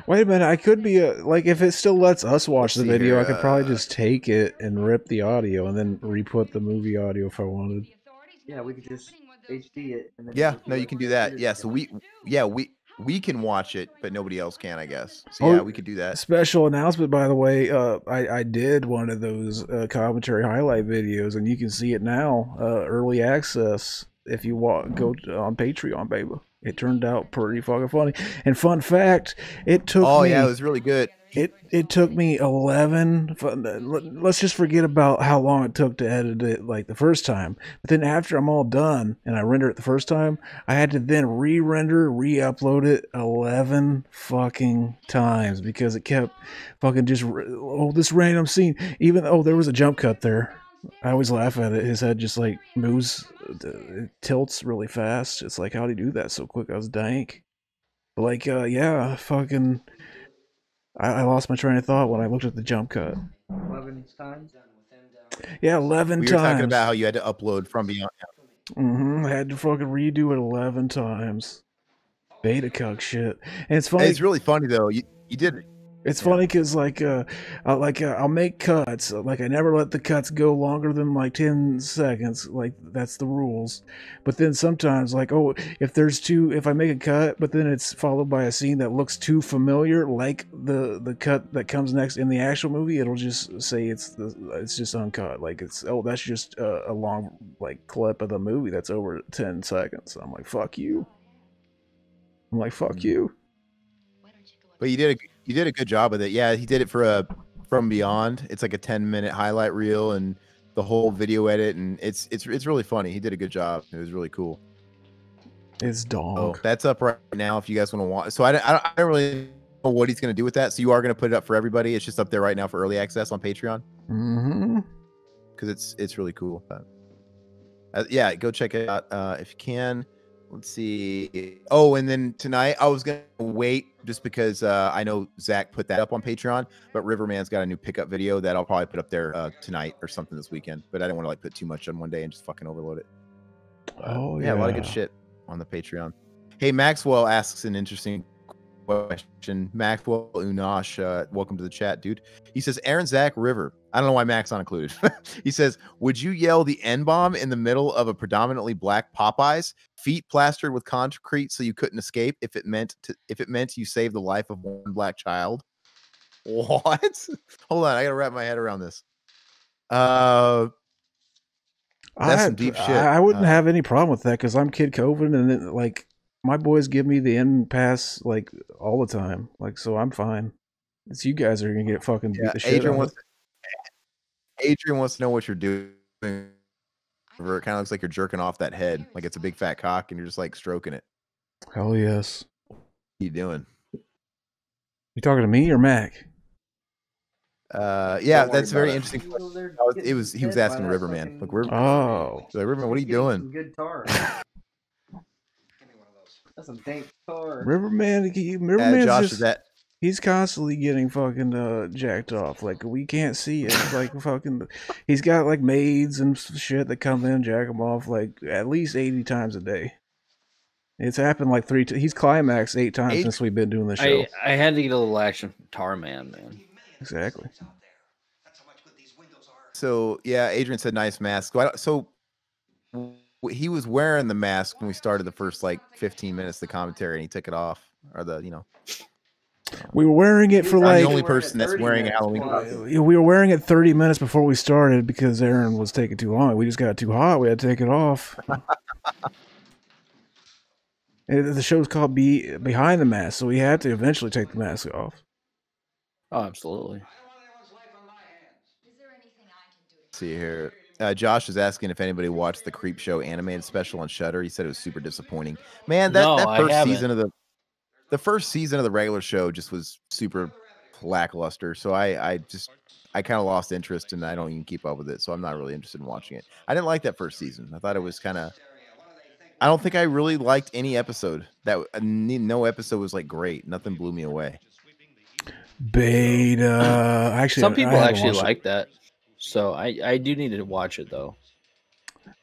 Wait a minute, I could be like, if it still lets us watch the video, here, I could probably just take it and rip the audio and then re-put the movie audio if I wanted. Yeah, we could just HD it. And then no, you can do that. Yeah, so we can watch it, but nobody else can, I guess. So yeah, we could do that. Special announcement, by the way, I did one of those commentary highlight videos, and you can see it now, early access, if you go on Patreon, baby. It turned out pretty fucking funny. And fun fact, it took me... Oh, yeah, it was really good. It took me 11... Let's just forget about how long it took to edit it like the first time. But then after I'm all done and I render it the first time, I had to then re-render, re-upload it 11 fucking times because it kept fucking just... Oh, this random scene. Even... Oh, there was a jump cut there. I always laugh at it. His head just like moves, it tilts really fast. It's like, how'd he do that so quick? I was dank. But like, yeah, fucking, I lost my train of thought when I looked at the jump cut. 11 times? Yeah, 11 times. We were talking about how you had to upload from beyond. I had to fucking redo it 11 times. Beta cuck shit. And it's funny. It's really funny though. You did it. It's funny because I'll make cuts. Like I never let the cuts go longer than like 10 seconds. Like that's the rules. But then sometimes like, oh, if I make a cut, but then it's followed by a scene that looks too familiar, like the cut that comes next in the actual movie, it'll just say it's just uncut. Like that's just a long like clip of the movie that's over 10 seconds. I'm like, fuck you. But you did a good job with it. Yeah, he did it for From Beyond. It's like a 10-minute highlight reel and the whole video edit, and it's really funny. He did a good job. It was really cool. It's donk. So that's up right now if you guys want to watch. So I don't really know what he's going to do with that. So you are going to put it up for everybody. It's just up there right now for early access on Patreon. Mm-hmm. Because it's really cool. Yeah, go check it out if you can. Let's see. Oh, and then tonight I was going to wait just because I know Zach put that up on Patreon, but Riverman's got a new pickup video that I'll probably put up there tonight or something this weekend. But I didn't want to like put too much on one day and just fucking overload it. Oh, yeah. A lot of good shit on the Patreon. Hey, Maxwell asks an interesting question. Maxwell Unash, welcome to the chat, dude. He says, Aaron Zach River. I don't know why Mac's not included. He says, would you yell the N-bomb in the middle of a predominantly black Popeyes, feet plastered with concrete so you couldn't escape if it meant you saved the life of one black child? What? Hold on, I gotta wrap my head around this. That's some deep shit. I wouldn't have any problem with that because I'm Kid COVID, and then, like, my boys give me the end pass like all the time. Like, so I'm fine. It's you guys are gonna get fucking beat the shit out. Adrian wants to know what you're doing. It kind of looks like you're jerking off that head, like it's a big fat cock, and you're just like stroking it. Hell yes. What are you doing? You talking to me or Mac? Yeah, that's very interesting. He was asking Riverman. Look, Riverman, what are you doing? Good tar. That's some dank tar. Riverman's Josh, just, he's constantly getting fucking jacked off. Like, we can't see it. It's like fucking, he's got like maids and shit that come in and jack him off like at least 80 times a day. It's happened like he's climaxed 8 times since we've been doing the show. I had to get a little action from Tar Man. Exactly. So yeah, Adrian said nice mask. So he was wearing the mask when we started the first like 15 minutes of the commentary, and he took it off. Or we were wearing it for like the only person that's wearing a Halloween costume. We were wearing it 30 minutes before we started because Aaron was taking too long. We just got too hot. We had to take it off. The show's called Behind the Mask, so we had to eventually take the mask off. Oh, absolutely. Let's see here. Josh is asking if anybody watched the Creep Show animated special on Shudder. He said it was super disappointing. Man, that first season of the first season of the regular show just was super lackluster. So I kind of lost interest, and I don't even keep up with it. So I'm not really interested in watching it. I didn't like that first season. I thought it was kind of. I don't think I really liked any episode. No episode was like great. Nothing blew me away. Beta. Actually, some people actually like that. So I do need to watch it though.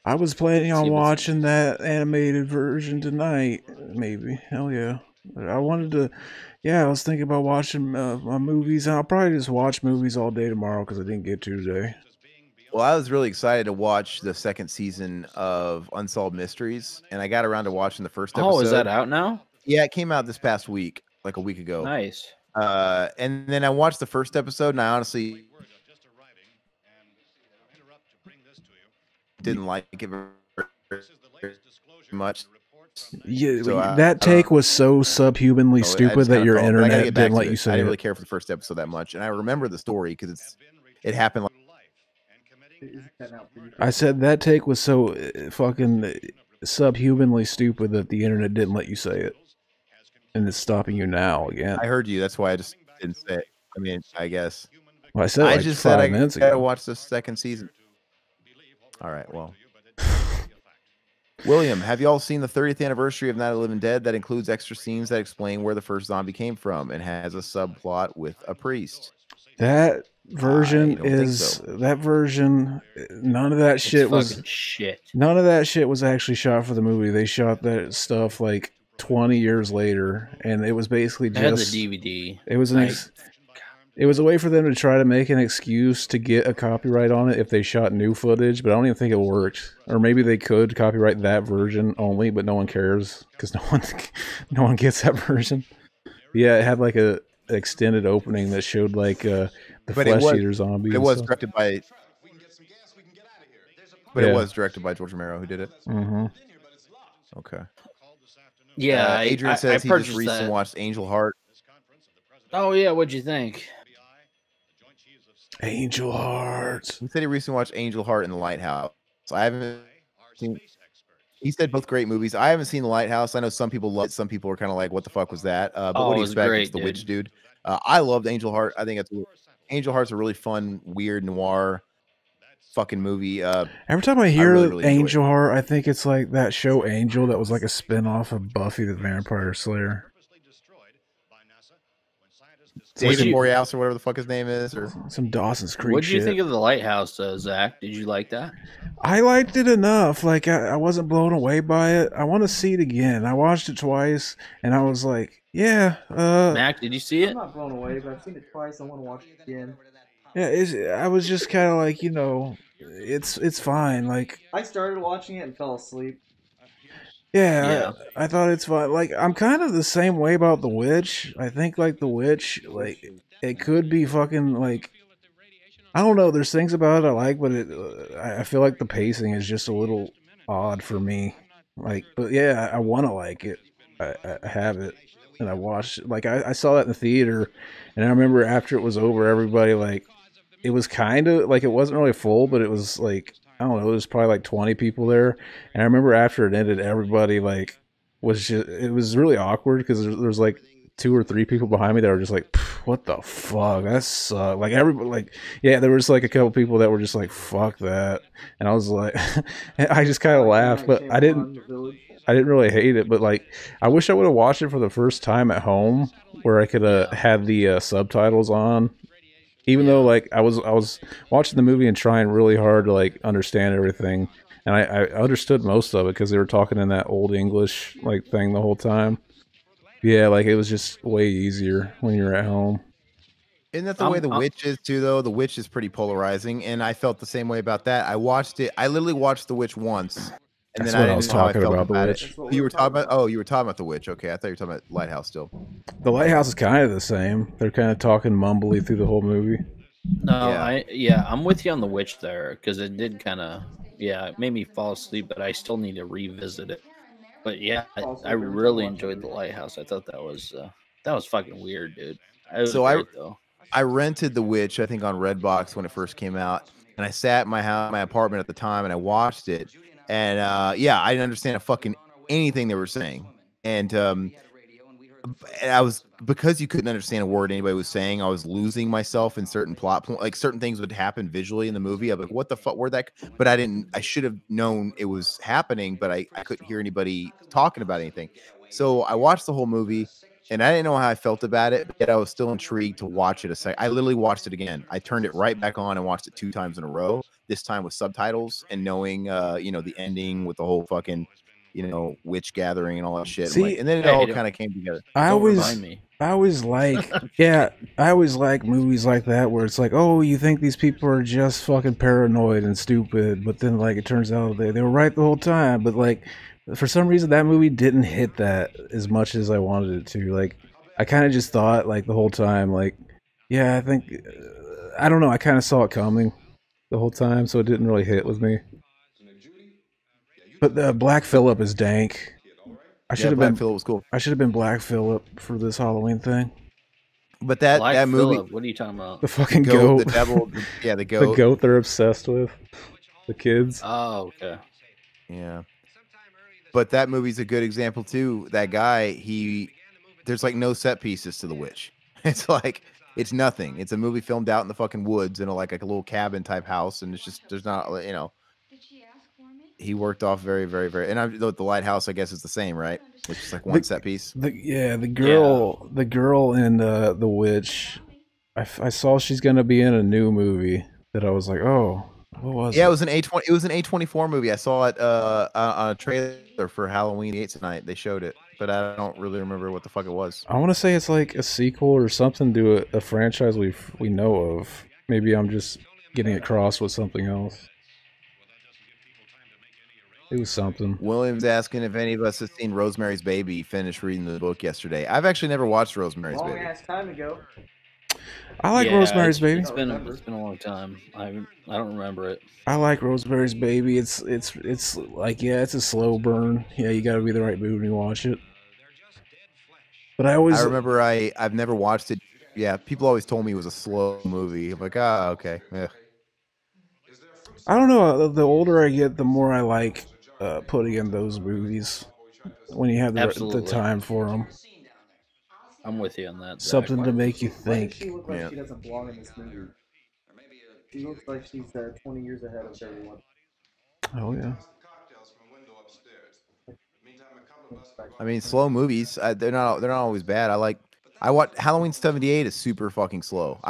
I was planning on watching that animated version tonight. Maybe. Hell yeah. I wanted to. Yeah, I was thinking about watching my movies. And I'll probably just watch movies all day tomorrow because I didn't get to today. Well, I was really excited to watch the second season of Unsolved Mysteries, and I got around to watching the first episode. Oh, is that out now? Yeah, it came out this past week, like a week ago. Nice. And then I watched the first episode, and I honestly didn't like it very much. Yeah, so, that take was so subhumanly stupid that your internet didn't let you say it. I didn't really care for the first episode that much, and I remember the story because it happened. I said that take was so fucking subhumanly stupid that the internet didn't let you say it, and it's stopping you now again. I heard you. That's why I just didn't say it. I mean, I guess. Well, I said like just 5 minutes ago. I gotta watch the second season. All right, well. William, have you all seen the 30th anniversary of Night of the Living Dead? That includes extra scenes that explain where the first zombie came from and has a subplot with a priest. That version that version. None of that shit was shit. None of that shit was actually shot for the movie. They shot that stuff like 20 years later, and it was basically just I had the DVD. It was it was a way for them to try to make an excuse to get a copyright on it if they shot new footage, but I don't even think it worked. Or maybe they could copyright that version only, but no one cares because no one gets that version. Yeah, it had like a extended opening that showed like the flesh eater zombie. It was directed by. But it was directed by George Romero, who did it. Mm-hmm. Okay. Yeah, Adrian says he just recently watched Angel Heart. Oh yeah, what'd you think? Angel Heart. He said he recently watched Angel Heart and The Lighthouse. So I haven't seen. He said both great movies. I haven't seen The Lighthouse. I know some people love it. Some people are kind of like, "What the fuck was that?" But what do you expect? It's the witch dude. I loved Angel Heart. I think Angel Heart's a really fun, weird noir fucking movie. Every time I hear really Angel Heart, I think it's like that show Angel that was like a spinoff of Buffy the Vampire Slayer. David Boreas or whatever the fuck his name is, or some Dawson's Creek. What did you think of The Lighthouse, Zach? Did you like that? I liked it enough. Like I wasn't blown away by it. I want to see it again. I watched it twice, and I was like, Yeah. Mac, did you see it? I'm not blown away, but I've seen it twice. I want to watch it again. Yeah, I was just kind of like, it's fine. Like, I started watching it and fell asleep. Yeah, I thought it's fine. Like, I'm kind of the same way about The Witch. I think, like, The Witch, like, it could be fucking, like, I don't know. There's things about it I like, but I feel like the pacing is just a little odd for me. Like, but yeah, I want to like it. I have it, and I watched it. Like, I saw that in the theater, and I remember after it was over, everybody, like, it was kind of, like, it wasn't really full, but it was, like, I don't know, there's probably like 20 people there. And I remember after it ended, everybody like was just, it was really awkward because there's like 2 or 3 people behind me that were just like, what the fuck? That sucked. Like everybody, like, yeah, there was like a couple people that were just like, fuck that. And I was like, I just kind of laughed, but I didn't really hate it. But like, I wish I would have watched it for the first time at home where I could have had the subtitles on. Even though like I was watching the movie and trying really hard to like understand everything, and I understood most of it because they were talking in that old English like thing the whole time. Yeah, like it was just way easier when you're at home. Isn't that the way The Witch is too, though? The Witch is pretty polarizing, and I felt the same way about that. I watched it. I literally watched The Witch once, and then I was talking about The Witch. You were talking about? Oh, you were talking about The Witch. Okay, I thought you were talking about Lighthouse still. The Lighthouse is kind of the same. They're kind of talking mumbly through the whole movie. No, I'm with you on The Witch there because it did kind of, it made me fall asleep, but I still need to revisit it. But yeah, I really enjoyed The Lighthouse. I thought that was fucking weird, dude. I rented The Witch, I think, on Redbox when it first came out, and I sat in my apartment at the time and I watched it, and I didn't understand fucking anything they were saying, and I was, because you couldn't understand a word anybody was saying, I was losing myself in certain plot points. Like certain things would happen visually in the movie. I'm like, what the fuck? Where'd that? But I should have known it was happening, but I couldn't hear anybody talking about anything. So I watched the whole movie and I didn't know how I felt about it, but yet I was still intrigued to watch it a second. I literally watched it again. I turned it right back on and watched it 2 times in a row, this time with subtitles and knowing, the ending with the whole fucking, witch gathering and all that shit. See, and then it all kind of came together. I always like, I always like movies like that where it's like, oh, you think these people are just fucking paranoid and stupid, but then like it turns out they were right the whole time. But like for some reason that movie didn't hit that as much as I wanted it to. Like I kind of just thought like the whole time, like, yeah, I think I don't know. I kind of saw it coming the whole time, so it didn't really hit with me. But the Black Phillip is dank. I should have been Phillip was cool. I should have been Black Phillip for this Halloween thing. But that movie, Phillip, what are you talking about? The fucking goat. The devil. Yeah, the goat. The goat they're obsessed with. The kids. Oh, okay. Yeah. But that movie's a good example too. That guy, there's like no set pieces to The Witch. It's like it's nothing. It's a movie filmed out in the fucking woods in a little cabin type house, and it's just there's not He worked off very, very, very, and the Lighthouse, I guess, is the same, right? It's just like one set piece. The girl in The Witch. I saw she's gonna be in a new movie that I was like, oh, what was it? Yeah, it was an A20. It was an A24 movie. I saw it on a trailer for Halloween 8 tonight. They showed it, but I don't really remember what the fuck it was. I want to say it's like a sequel or something to a franchise we know of. Maybe I'm just getting it crossed with something else. It was something. William's asking if any of us have seen Rosemary's Baby. Finished reading the book yesterday. I've actually never watched Rosemary's Baby. Long ass time ago. I like Rosemary's Baby. It's been a long time. I don't remember it. I like Rosemary's Baby. It's like, it's a slow burn. Yeah, you got to be in the right mood when you watch it. But I remember I've never watched it. Yeah, people always told me it was a slow movie. I'm like, okay. Yeah. I don't know. The older I get, the more I like putting in those movies when you have the time for them. I'm with you on that. Something to make you think. She looks like she doesn't belong in this movie. She looks like she's 20 years ahead of everyone. Oh yeah. I mean, slow movies. They're not always bad. I watch Halloween 78 is super fucking slow.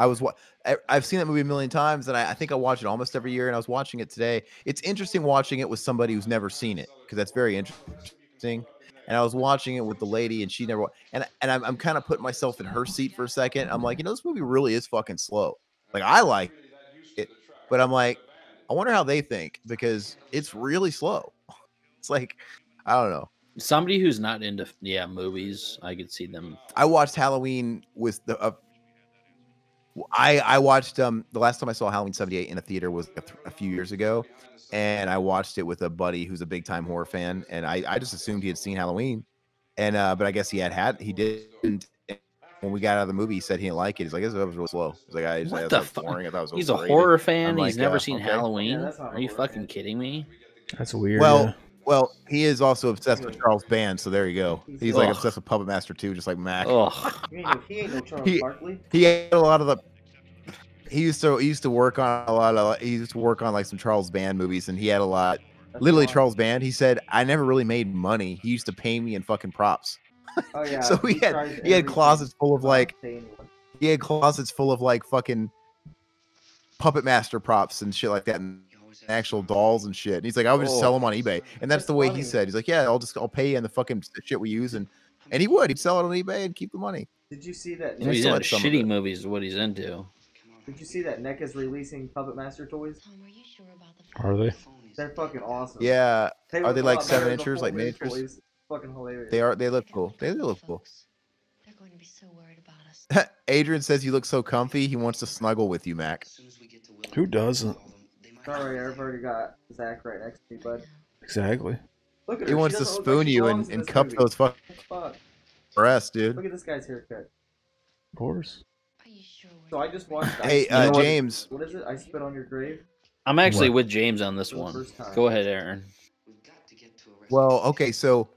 I've seen that movie a million times, and I think I watch it almost every year. And I was watching it today. It's interesting watching it with somebody who's never seen it because that's very interesting. and I was watching it with the lady, and she never. And I'm kind of putting myself in her seat for a second. I'm like, this movie really is fucking slow. Like I like it, but I'm like, I wonder how they think because it's really slow. It's like, I don't know. Somebody who's not into movies, I could see them. I watched Halloween with the. I watched the last time I saw Halloween 78 in a theater was a few years ago, and I watched it with a buddy who's a big time horror fan, and I just assumed he had seen Halloween, and but I guess he didn't. When we got out of the movie, he said he didn't like it. He's like, "This was real slow." He's like, "I thought it was boring. I thought it was He's overrated." a horror fan. Like, he's never seen okay. Halloween. Are you fucking kidding me? That's weird. Well, he is also obsessed with Charles Band, so there you go. He's like obsessed with Puppet Master too, just like Mac. He ain't no Charles Barkley. He had a lot of the. He used to work on a lot of. He used to work on like some Charles Band movies, and he had a lot. Literally, Charles Band. He said, "I never really made money. He used to pay me in fucking props." Oh yeah. So he had closets full of like. He had closets full of like fucking Puppet Master props and shit like that, and actual dolls and shit. And he's like, I would just sell them on eBay, and that's the way he said. He's like, yeah, I'll pay you in the fucking shit we use, and he would. He'd sell it on eBay and keep the money. Did you see that? He's into shitty movies. Is what he's into. Did you see that NEC is releasing Puppet Master toys? Are they? They're fucking awesome. Yeah. Are they like 7 inches, like miniatures? Toys. Fucking hilarious. They are. They look cool. They look cool. They're going to be so worried about us. Adrian says you look so comfy. He wants to snuggle with you, Mac. Who doesn't? Sorry, I've already got Zach right next to me, bud. Exactly. Look at her. He wants to spoon you and cup those fucking breasts, dude. Look at this guy's haircut. Of course. So I just watched. Hey, James. What is it? I Spit on Your Grave. I'm actually with James on this one. Go ahead, Aaron. Well, okay, so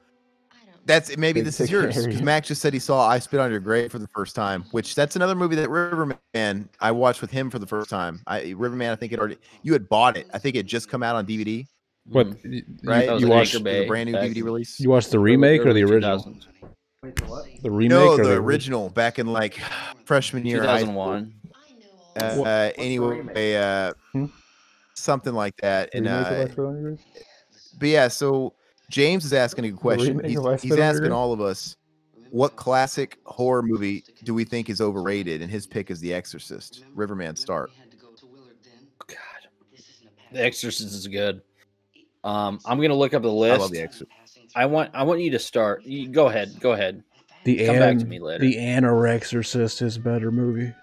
this is yours because Max just said he saw I Spit on Your Grave for the first time, which that's another movie that Riverman I watched with him for the first time. Riverman, I think you had bought it. I think it had just come out on DVD. What? Right? You watched the brand new DVD release. You watched the remake or the original? Wait, the what? The remake? No, or the original back in like freshman year. 2001. Anyway, something like that. And but yeah, so James is asking a question. He's asking all of us, what classic horror movie do we think is overrated? And his pick is The Exorcist. Riverman, start. God, The Exorcist is good. I'm gonna look up the list. I love The Exorcist. I want you to start. Go ahead. Come back to me later. The Anna Exorcist is a better movie.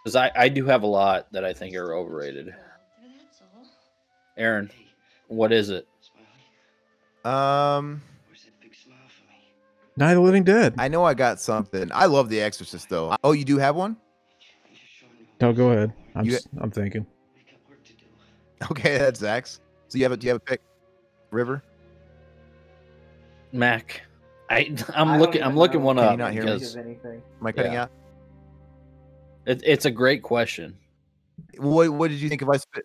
Because I do have a lot that I think are overrated. Aaron, what is it? Night of the Living Dead. I know I got something. I love The Exorcist though. Oh, you do have one? No, go ahead. I'm thinking. Okay, that's Zach's. So do you have a pick? River? Mac. I'm looking one up. Can you not hear me? Am I cutting out? It's a great question. What did you think of I Spit?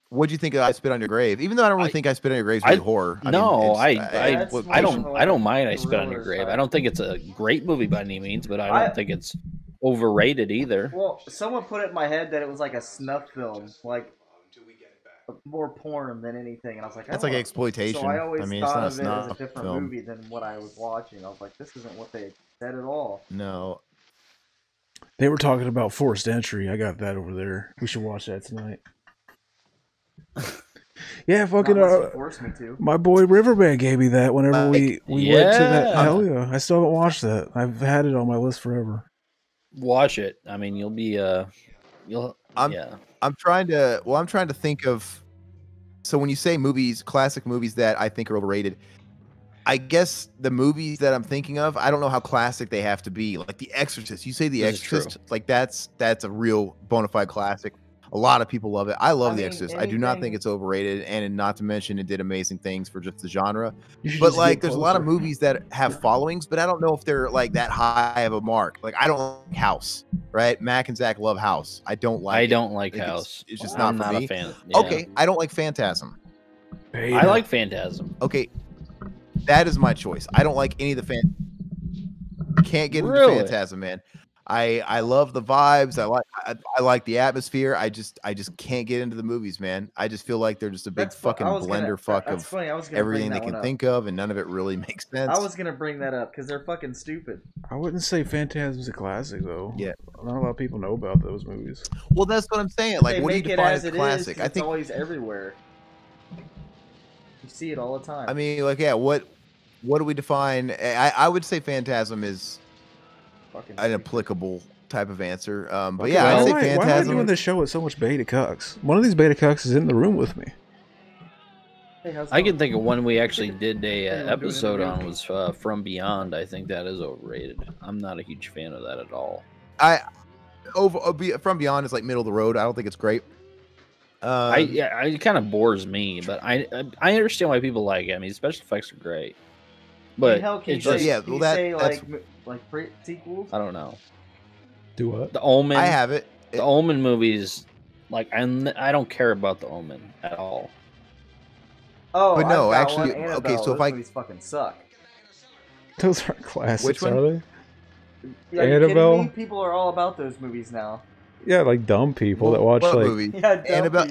What did you think of I Spit on Your Grave? Even though I don't really think I Spit on Your Grave is really horror. I don't mind I Spit on Your Grave. I don't think it's a great movie by any means, but I don't think it's overrated either. Well, someone put it in my head that it was like a snuff film, like more porn than anything, and I was like, that's like exploitation. So I always thought of it as a different film. movie than what I was watching. I was like, this isn't what they said at all. No. They were talking about Forced Entry. I got that over there. We should watch that tonight. Yeah, fucking forced me to. My boy Riverman gave me that whenever we went to that. Hell yeah. I still haven't watched that. I've had it on my list forever. Watch it. I mean, you'll be I'm trying to think of, so when you say movies, classic movies that I think are overrated, I guess the movies that I'm thinking of, I don't know how classic they have to be. Like The Exorcist. You say The Exorcist, like that's a real bona fide classic. A lot of people love it. I love The Exorcist. I do not think it's overrated, and not to mention it did amazing things for just the genre. But like, there's a lot of movies that have followings, but I don't know if they're like that high of a mark. Like, I don't like House, right? Mac and Zach love House. I don't like House. It's just not for me. A fan. Yeah. Okay, I don't like Phantasm. I like Phantasm. Okay, that is my choice. I don't like any of the Can't get into Phantasm, man. I love the vibes. I like the atmosphere. I just can't get into the movies, man. I just feel like they're just a big fucking blender fuck of everything they can think of, and none of it really makes sense. I was gonna bring that up because they're fucking stupid. I wouldn't say Phantasm's a classic though. Yeah, not a lot of people know about those movies. Well, that's what I'm saying. Like, what do you define as a classic? I think it's always everywhere. You see it all the time. I mean, like, yeah. What do we define? I would say Phantasm is an applicable type of answer. But yeah, I'd say Phantasm. Why am I doing this show with so much beta cucks? One of these beta cucks is in the room with me. Hey, I can think of one we actually did a episode on was From Beyond. I think that is overrated. I'm not a huge fan of that at all. From Beyond is like middle of the road. I don't think it's great. It kind of bores me, but I understand why people like it. I mean, special effects are great, but it's just like sequels. I don't know. Do what? The Omen. I have it. The Omen movies, like I don't care about the Omen at all. Oh, but no, actually, okay. So if I fucking suck. Those aren't classics, are they? Yeah, Annabelle. People are all about those movies now. Yeah, like dumb people that watch like movie? Yeah, Annabelle.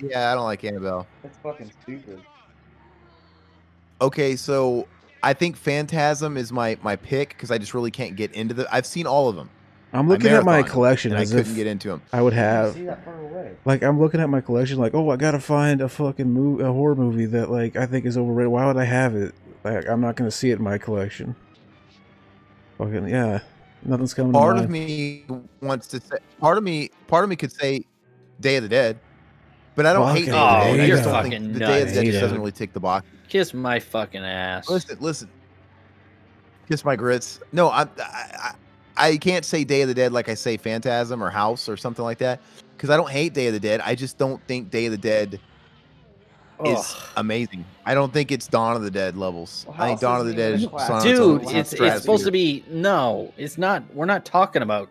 Yeah, I don't like Annabelle. That's fucking stupid. Okay, so I think Phantasm is my pick because I just really can't get into the. I've seen all of them. I'm looking at my collection and I couldn't get into them. I would have. See that far away. Like, I'm looking at my collection, like, oh, I gotta find a fucking a horror movie that like I think is overrated. Why would I have it? Like, I'm not gonna see it in my collection. Fucking yeah, nothing's coming. Part of me wants to say. Part of me could say Day of the Dead, but I don't hate Day of the Dead. You're fucking the nuts. Day of the Dead just doesn't really tick the box. Kiss my fucking ass. Listen. Kiss my grits. No, I can't say Day of the Dead like I say Phantasm or House or something like that because I don't hate Day of the Dead. I just don't think Day of the Dead is amazing. I don't think it's Dawn of the Dead levels. I think Dawn of the Dead is dude. It's supposed to be it's not. We're not talking about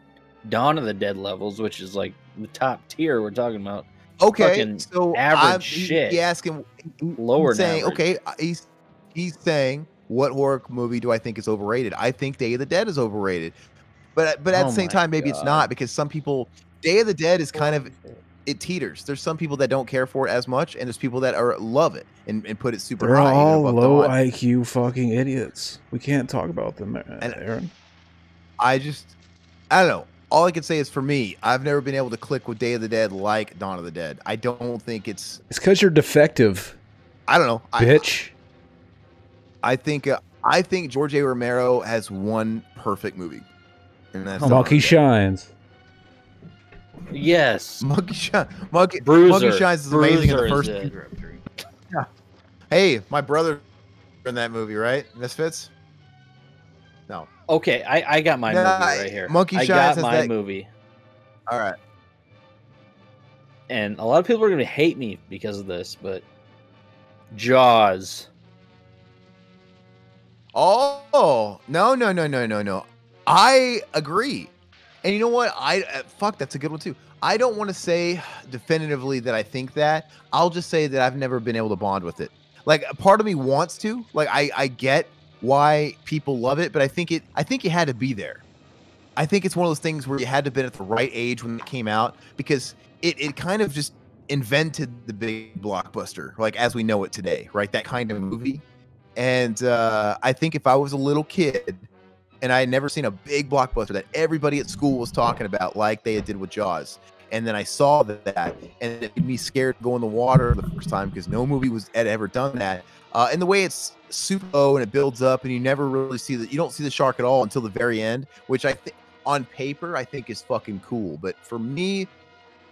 Dawn of the Dead levels, which is like the top tier. We're talking about so average shit. He asking lower. Saying he's saying what horror movie do I think is overrated? I think Day of the Dead is overrated. But at the same time, maybe it's not because some people, Day of the Dead is kind of, it teeters. There's some people that don't care for it as much, and there's people that love it and put it super high. They're all low IQ fucking idiots. We can't talk about them, Aaron. I don't know. All I can say is for me, I've never been able to click with Day of the Dead like Dawn of the Dead. I don't think it's... It's because you're defective. I don't know. Bitch. I think George A. Romero has one perfect movie. And that's Monkey Shines. Yes. Monkey Shines is amazing in the first. Yeah. Hey, my brother in that movie, right? Misfits? No. Okay, I got my movie right here. Monkey Shines has my movie. All right. And a lot of people are going to hate me because of this, but Jaws. Oh, no. I agree. And you know what? Fuck, that's a good one too. I don't want to say definitively that I think that. I'll just say that I've never been able to bond with it. Like, a part of me wants to. Like, I get why people love it, but I think you had to be there. I think it's one of those things where you had to have been at the right age when it came out because it kind of just invented the big blockbuster, like as we know it today, right? That kind of movie. And I think if I was a little kid and I had never seen a big blockbuster that everybody at school was talking about like they did with Jaws, and then I saw that, and it made me scared to go in the water the first time because no movie had ever done that. And the way it's super low and it builds up, and you never really see you don't see the shark at all until the very end, which I think on paper I think is fucking cool. But for me,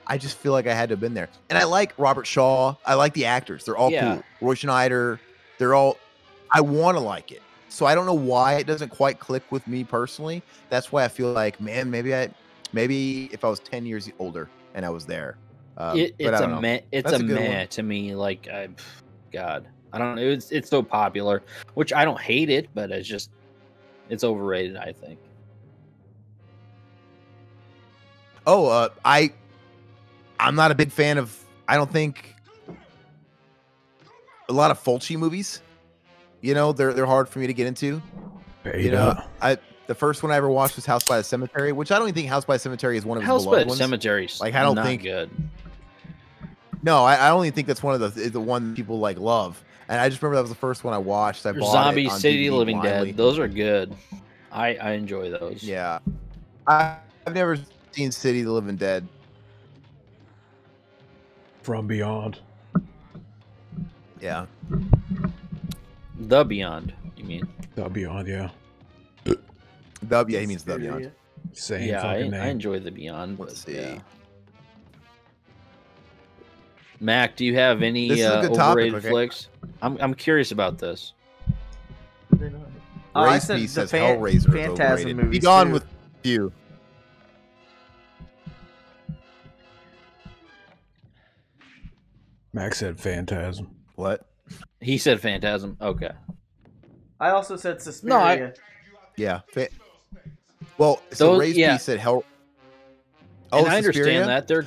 I just feel like I had to have been there. And I like Robert Shaw. I like the actors. They're all cool. Roy Schneider. They're all. I want to like it. So I don't know why it doesn't quite click with me personally. That's why I feel like, man, maybe if I was 10 years older and I was there. It's a meh to me. Like, God, I don't know. It's so popular, which I don't hate it, but it's overrated, I think. Oh, I'm not a big fan of, I don't think, a lot of Fulci movies. You know, they're hard for me to get into. Beta. You know, The first one I ever watched was House by the Cemetery, which I don't even think House by the Cemetery is one of his beloved ones. House by the Cemetery, like I don't not think good. No, I don't even think that's one of the one people like love. And I just remember that was the first one I watched. I bought Zombie, it on City DVD Living blindly. Dead. Those are good. I enjoy those. Yeah, I've never seen City of the Living Dead. From Beyond. Yeah. The Beyond, you mean? The Beyond, yeah. Yeah, he means The Beyond. Same yeah, I fucking name. enjoy The Beyond. Let's see. Yeah. Mac, do you have any This is a good overrated topic, okay? flicks? I'm curious about this. Grace P says Hellraiser is overrated. Be gone with you. Max said Phantasm. What? He said Phantasm. Okay. I also said Suspiria. Yeah. Well, so Raise yeah. P said Hell. Oh, and I understand that they're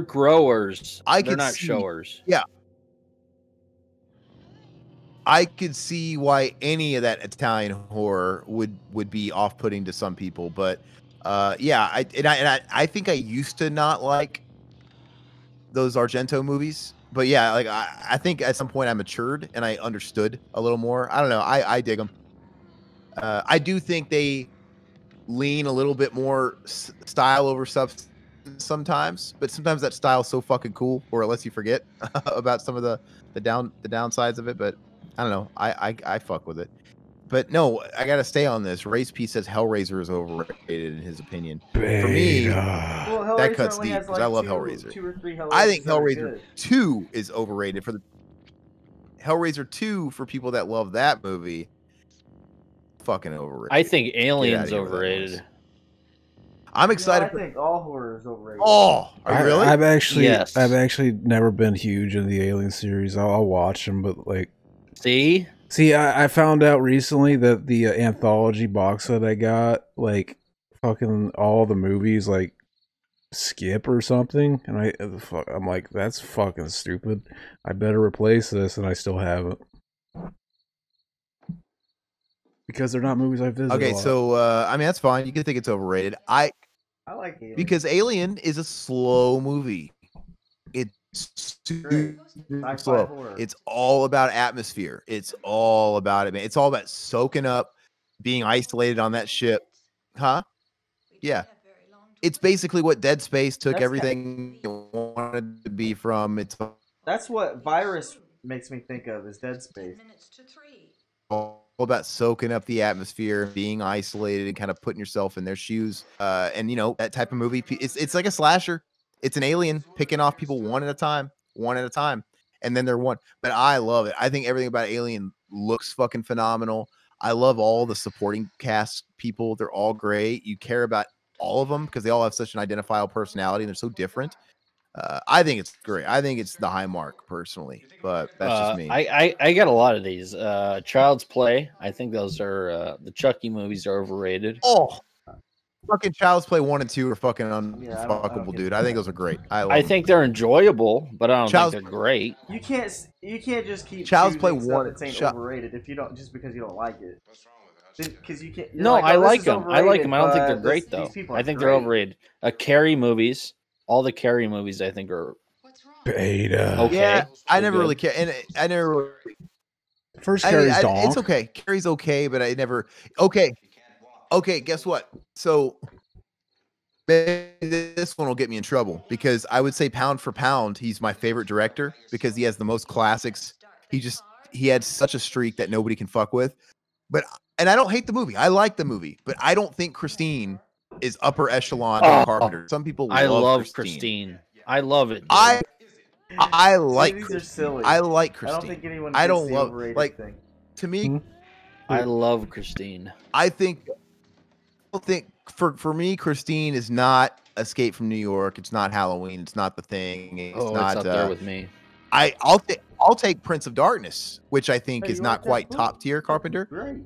growers. They're not showers. Yeah. I could see why any of that Italian horror would be off-putting to some people, but yeah, I think I used to not like those Argento movies, but yeah, like I think at some point I matured and I understood a little more. I don't know. I dig them. I do think they lean a little bit more style over substance sometimes, but sometimes that style's so fucking cool, or it lets you forget about some of the downsides of it. But I don't know. I fuck with it. But no, I gotta stay on this. Race P says Hellraiser is overrated in his opinion. Beta. For me, well, that cuts deep because I love Hellraiser. 2 or 3 Hellraisers I think Hellraiser 2 is overrated for the Hellraiser 2 for people that love that movie. Fucking overrated. I think Alien's overrated. I'm excited. I think all horror is overrated. Oh, are you really? I've actually never been huge in the Alien series. I'll watch them, but like, see, I found out recently that the anthology box set I got, like, fucking all the movies, like, skip or something, and I'm like, that's fucking stupid. I better replace this, and I still haven't. Because they're not movies I've visited. Okay, so I mean that's fine. You can think it's overrated. I like Alien. Because Alien is a slow movie. It's super slow. It's all about atmosphere. It's all about it, man. It's all about soaking up, being isolated on that ship. Huh? Yeah. It's basically what Dead Space took everything it wanted to be from. That's what Virus makes me think of, is Dead Space. All about soaking up the atmosphere, being isolated, and kind of putting yourself in their shoes. And you know, that type of movie, it's like a slasher. It's an alien picking off people one at a time, and then they're one. But I love it. I think everything about Alien looks fucking phenomenal. I love all the supporting cast people. They're all great. You care about all of them because they all have such an identifiable personality and they're so different. I think it's great. I think it's the high mark personally, but that's just me. I got a lot of these. Child's Play. I think those are the Chucky movies are overrated. Oh, fucking Child's Play 1 and 2 are fucking unfuckable, dude. I think those are great. I think they're enjoyable, but I don't think they're great. You can't just keep Child's Play 1 that's ain't overrated if you don't, just because you don't like it. Because you can't. No, I like them. I like them. I don't think they're great though. I think they're overrated. Carrie movies. All the Carrie movies, I think, are beta. Okay, yeah, I never really care, and I never. Really... First Carrie's donk. It's okay. Carrie's okay, but I never. Okay. Guess what? So this one will get me in trouble because I would say pound for pound, he's my favorite director because he has the most classics. He had such a streak that nobody can fuck with. And I don't hate the movie. I like the movie, but I don't think Christine is upper echelon Carpenter. Some people love Christine. I love it. Dude. I like these are silly. I like Christine. I don't think anyone I don't love like thing. To me, I love Christine. I think for me, Christine is not Escape from New York. It's not Halloween. It's not The Thing. It's not up there with me. I'll take Prince of Darkness, which I think is not quite top tier Carpenter. Great.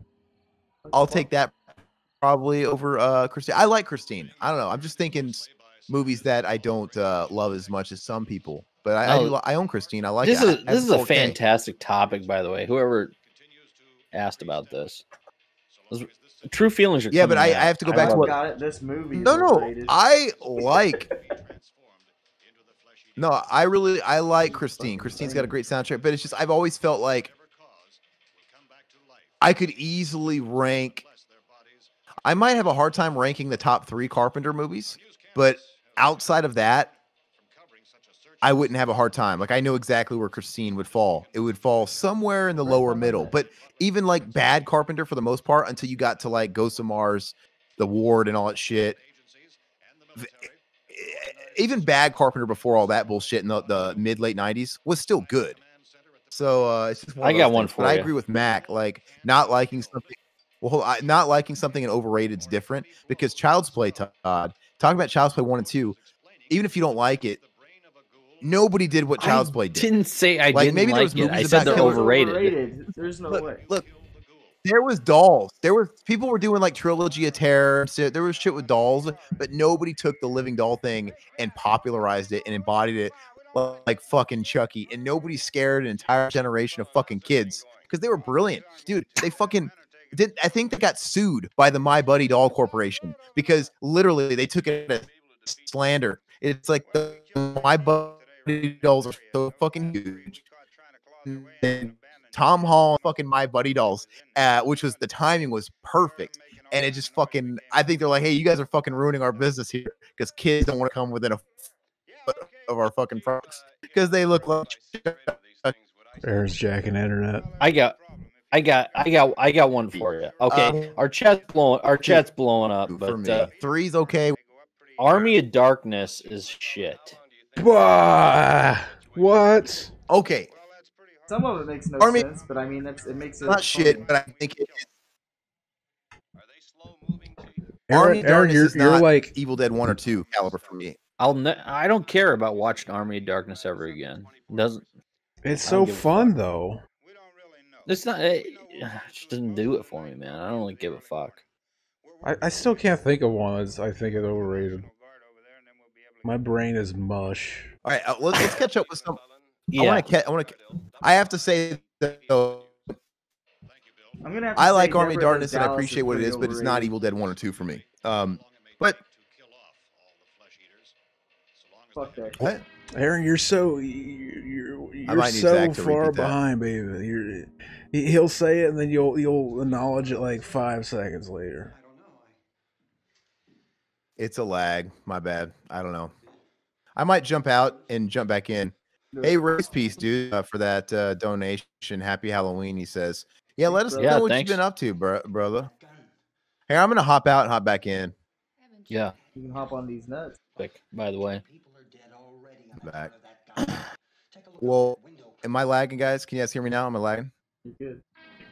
I'll take that probably over Christine. I like Christine. I don't know. I'm just thinking movies that I don't love as much as some people. But I own Christine. I like this. This is a fantastic topic, by the way. Whoever asked about this. True feelings are yeah, but I out. have to go back to what. This movie. No, I like. No, I like Christine. Christine's got a great soundtrack, but it's just I've always felt like I could easily rank. I might have a hard time ranking the top 3 Carpenter movies, but outside of that, I wouldn't have a hard time. Like I know exactly where Christine would fall. It would fall somewhere in the lower middle. But even like bad Carpenter for the most part, until you got to like Ghosts of Mars, The Ward, and all that shit. Even bad Carpenter before all that bullshit in the mid late 90s was still good. So it's just I got one for you. But I agree with Mac. Like not liking something. Well, not liking something and overrated is different because Child's Play, Todd, talking about Child's Play 1 and 2, even if you don't like it, nobody did what Child's Play did. Didn't say I didn't maybe like it. I said they're overrated. There's no way. Look, there was dolls. People were doing like Trilogy of Terror. There was shit with dolls, but nobody took the living doll thing and popularized it and embodied it like fucking Chucky. And nobody scared an entire generation of fucking kids because they were brilliant, dude. They fucking did. I think they got sued by the My Buddy Doll Corporation because literally they took it as slander. It's like the My Buddy dolls are so fucking huge. And Tom Hall fucking My Buddy dolls, which was the timing was perfect. And it just fucking, I think they're like, hey, you guys are fucking ruining our business here because kids don't want to come within a foot of our fucking products because they look like. There's Jack and Internet. I got one for you. Okay, our chat's blowing up, but 3's okay. Army of Darkness is shit. What? Okay. Some of it makes no sense, but I mean, it makes it not shit, but I think it is. Aaron, you're like Evil Dead 1 or 2 caliber for me. I don't care about watching Army of Darkness ever again. It's so fun though. It's not. It just doesn't do it for me, man. I don't really give a fuck. I still can't think of one that's I think is overrated. My brain is mush. All right, let's catch up with some. Yeah. I have to say that I like Army of Darkness and I appreciate what it is, but it's not Evil Dead 1 or 2 for me. But fuck that. What? Aaron, you're so far behind, baby. He'll say it and then you'll acknowledge it like 5 seconds later. It's a lag. My bad. I don't know. I might jump out and jump back in. Hey, race peace, dude, for that donation. Happy Halloween, he says. Yeah, let us know what you've been up to, brother. Hey, I'm going to hop out and hop back in. Yeah. You can hop on these nuts. By the way. I'm back. Well, am I lagging, guys? Can you guys hear me now? Am I lagging? You're good.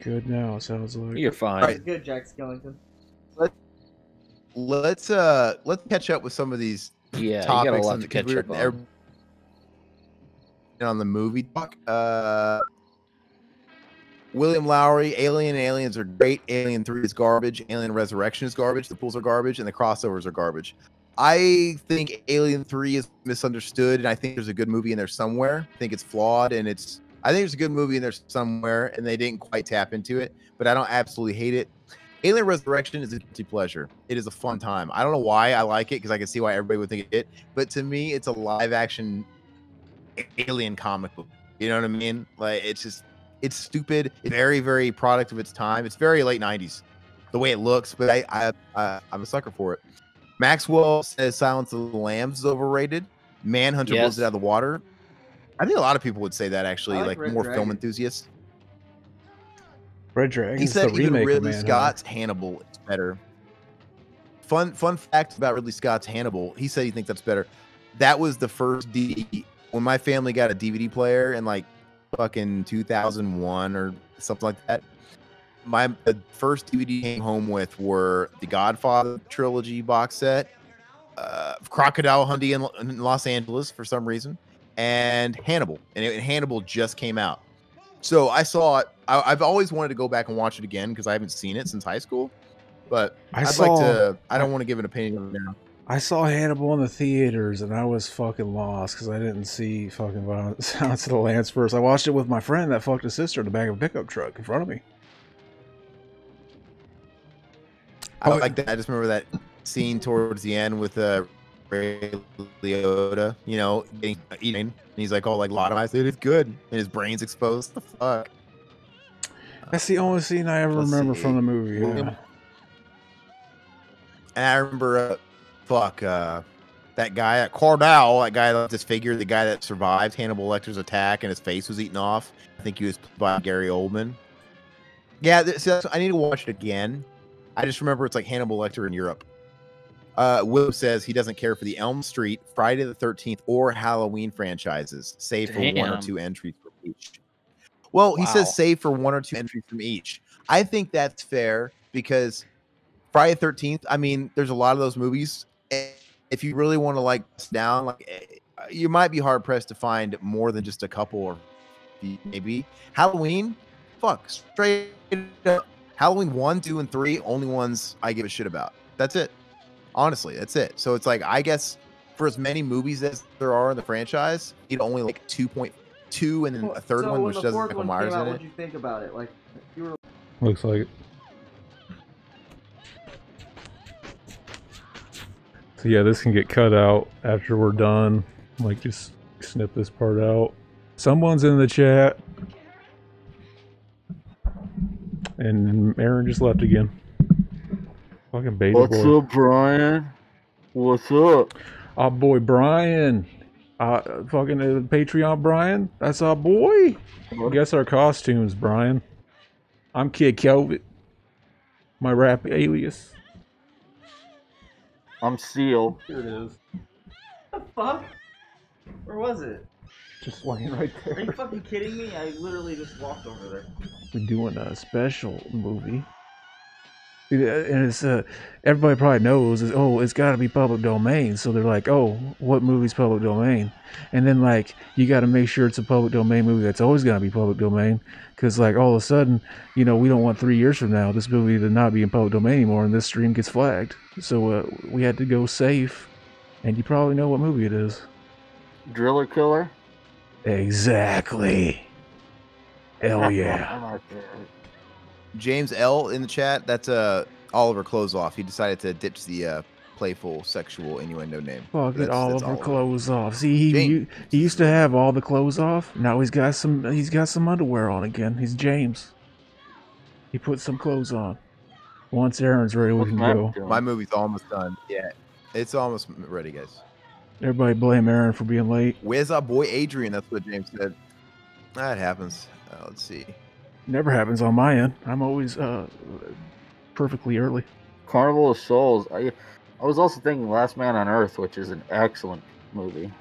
Good now, sounds like. You're fine. All right. Good, Jack Skellington. Let's catch up with some of these topics. You got a lot to catch up on the movie talk. William Lowry, Alien and Aliens are great. Alien 3 is garbage. Alien Resurrection is garbage. The pools are garbage, and the crossovers are garbage. I think Alien 3 is misunderstood, and I think there's a good movie in there somewhere. I think it's flawed, and I think there's a good movie in there somewhere, and they didn't quite tap into it, but I don't absolutely hate it. Alien Resurrection is a guilty pleasure. It is a fun time. I don't know why I like it, because I can see why everybody would think it, but to me, it's a live-action alien comic book. You know what I mean? Like, it's stupid. It's very, very product of its time. It's very late 90s, the way it looks, but I'm a sucker for it. Maxwell says Silence of the Lambs is overrated. Manhunter blows it out of the water. I think a lot of people would say that, actually, like more film enthusiasts. Red Dragon. He said even Ridley Scott's Hannibal is better. Fun fact about Ridley Scott's Hannibal. He said he thinks that's better. That was the first DVD. When my family got a DVD player in like fucking 2001 or something like that, the first DVD came home with were the Godfather trilogy box set, Crocodile Hundy in Los Angeles for some reason, and Hannibal. And Hannibal just came out. So I saw it. I've always wanted to go back and watch it again because I haven't seen it since high school. But I don't want to give an opinion on it now. I saw Hannibal in the theaters and I was fucking lost because I didn't see fucking Silence of the Lambs first. I watched it with my friend that fucked his sister in the back of a pickup truck in front of me. I like that. I just remember that scene towards the end with Ray Liotta, you know, eating, and he's like all like lobotomized. Dude, it's good, and his brain's exposed. What the fuck? That's the only scene I ever remember from the movie. Yeah. And I remember, that guy at Cordell, that guy that disfigured, the guy that survived Hannibal Lecter's attack and his face was eaten off. I think he was played by Gary Oldman. Yeah, I need to watch it again. I just remember it's like Hannibal Lecter in Europe. Will says he doesn't care for the Elm Street, Friday the 13th, or Halloween franchises, save for 1 or 2 entries from each. Well, he says save for 1 or 2 entries from each. I think that's fair because Friday the 13th, I mean, there's a lot of those movies. If you really want to like down, like you might be hard pressed to find more than just a couple or maybe. Halloween, fuck, straight up. Halloween 1, 2, and 3, only ones I give a shit about. That's it. Honestly, that's it. So it's like, I guess for as many movies as there are in the franchise, you'd only like 2.2 and then a third one, which doesn't have Michael Myers in it. What did you think about it? Like, you were. Looks like it. So yeah, this can get cut out after we're done. Like, just snip this part out. Someone's in the chat. And Aaron just left again. Fucking beta boy. What's up, Brian? What's up? Our boy Brian. Fucking Patreon Brian. That's our boy. Guess our costumes, Brian. I'm Kid Kelvin. My rap alias. I'm Seal. Here it is. What the fuck? Where was it? Just laying right there. Are you fucking kidding me? I literally just walked over there. We're doing a special movie. And it's everybody probably knows is, oh, it's got to be public domain. So they're like, oh, what movie's public domain? And then like you got to make sure it's a public domain movie that's always going to be public domain, because like all of a sudden, you know, we don't want 3 years from now this movie to not be in public domain anymore, and this stream gets flagged. So we had to go safe, and you probably know what movie it is. Driller Killer. Exactly. Hell yeah. James L in the chat. That's Oliver Clothes Off. He decided to ditch the playful sexual innuendo name. Fuck it, Oliver Clothes Off. See, he used to have all the clothes off. Now he's got some underwear on again. He's James. He put some clothes on. Once Aaron's ready, we can go. My movie's almost done. Yeah, it's almost ready, guys. Everybody blame Aaron for being late. Where's our boy Adrian? That's what James said. That happens. Let's see. Never happens on my end. I'm always perfectly early. Carnival of Souls. I was also thinking Last Man on Earth, which is an excellent movie.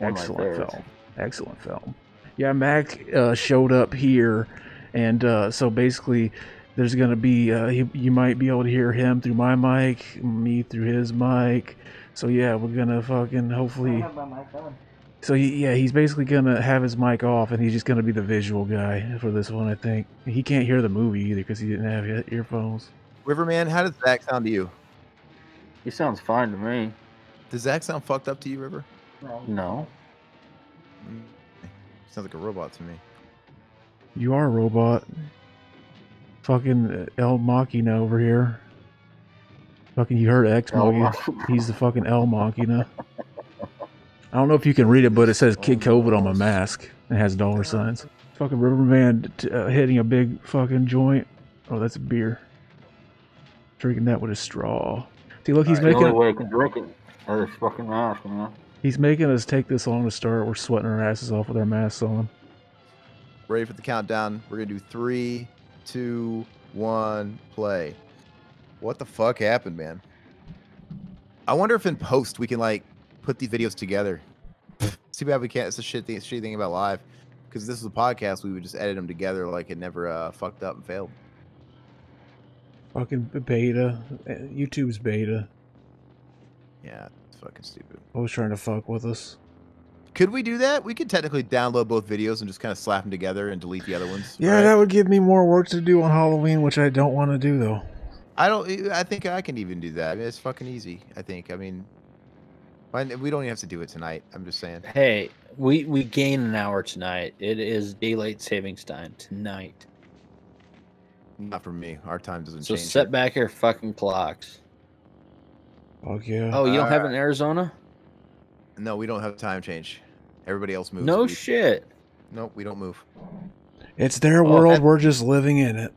Excellent film. Excellent film. Yeah, Mac showed up here, and so basically there's going to be, you might be able to hear him through my mic, me through his mic. So yeah, we're going to fucking hopefully... I have my mic on. So he's basically going to have his mic off, and he's just going to be the visual guy for this one, I think. He can't hear the movie either because he didn't have earphones. Riverman, how does Zach sound to you? He sounds fine to me. Does Zach sound fucked up to you, River? No. Sounds like a robot to me. You are a robot. Fucking El Machina over here. Fucking, you heard X Machina. He's the fucking El Machina. I don't know if you can read it, but it says Kid COVID on my mask. It has dollar signs. Fucking Riverman hitting a big fucking joint. Oh, that's a beer. Drinking that with a straw. See, look, he's making... The only way I can drink it is this fucking mask, man. He's making us take this long to start. We're sweating our asses off with our masks on. Ready for the countdown. We're going to do 3, 2, 1, play. What the fuck happened, man? I wonder if in post we can, like, put these videos together. Too bad we can't. It's a shitty thing about live. Because this was a podcast, we would just edit them together like it never fucked up and failed. Fucking beta. YouTube's beta. Yeah, it's fucking stupid. Always trying to fuck with us. Could we do that? We could technically download both videos and just kind of slap them together and delete the other ones. Yeah, right? That would give me more work to do on Halloween, which I don't want to do, though. I think I can even do that. I mean, it's fucking easy, I think. I mean, we don't even have to do it tonight. I'm just saying. Hey, we gain an hour tonight. It is daylight savings time tonight. Not for me. Our time doesn't So change. So set back your fucking clocks. Oh yeah. Oh, you don't have it in Arizona? No, we don't have time change. Everybody else moves. No shit. Nope, we don't move. It's their world. We're just living in it.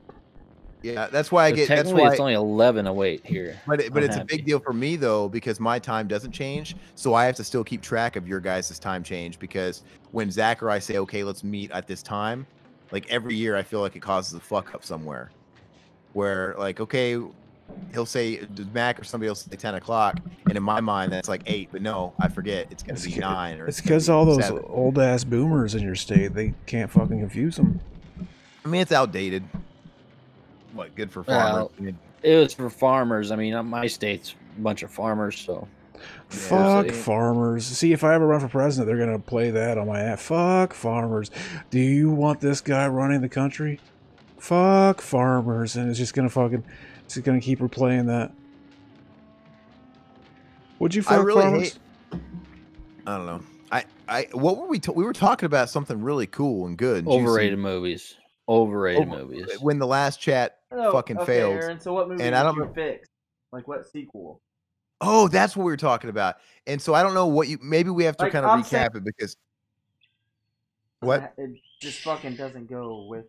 Yeah, that's why I get. Technically, that's why it's only 11:08 here. But it's a big deal for me though, because my time doesn't change, so I have to still keep track of your guys' time change. Because when Zach or I say, okay, let's meet at this time, like every year, I feel like it causes a fuck up somewhere. Where like, okay, he'll say Mac or somebody else say 10 o'clock, and in my mind that's like 8, but no, I forget it's gonna be 9. Or it's because all those 7. old ass boomers in your state, they can't fucking confuse them. I mean, it's outdated. What, good for farmers? It was for farmers. I mean, my state's a bunch of farmers, so. Fuck farmers. See, if I ever run for president, they're gonna play that on my app. Fuck farmers. Do you want this guy running the country? Fuck farmers. And it's just gonna keep replaying that. Would you fuck farmers? I don't know. What were we were talking about something really cool and good. And overrated movies. Overrated movies. When the last chat fucking failed. Aaron, so what movie did you fix? Like what sequel? Oh, that's what we were talking about. And so I don't know what maybe we have to kind of recap it because what? It just fucking doesn't go with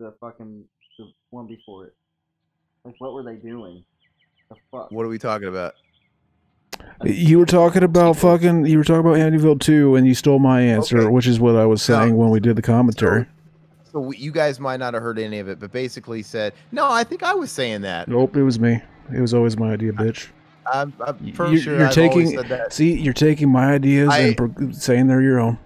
the one before it. Like what were they doing? The fuck? What are we talking about? You were talking about Amityville 2 and you stole my answer, which is what I was saying when we did the commentary. So you guys might not have heard any of it, but basically said, no, I think I was saying that. Nope, it was me. It was always my idea, bitch. I'm pretty sure I've always said that. See, you're taking my ideas and saying they're your own.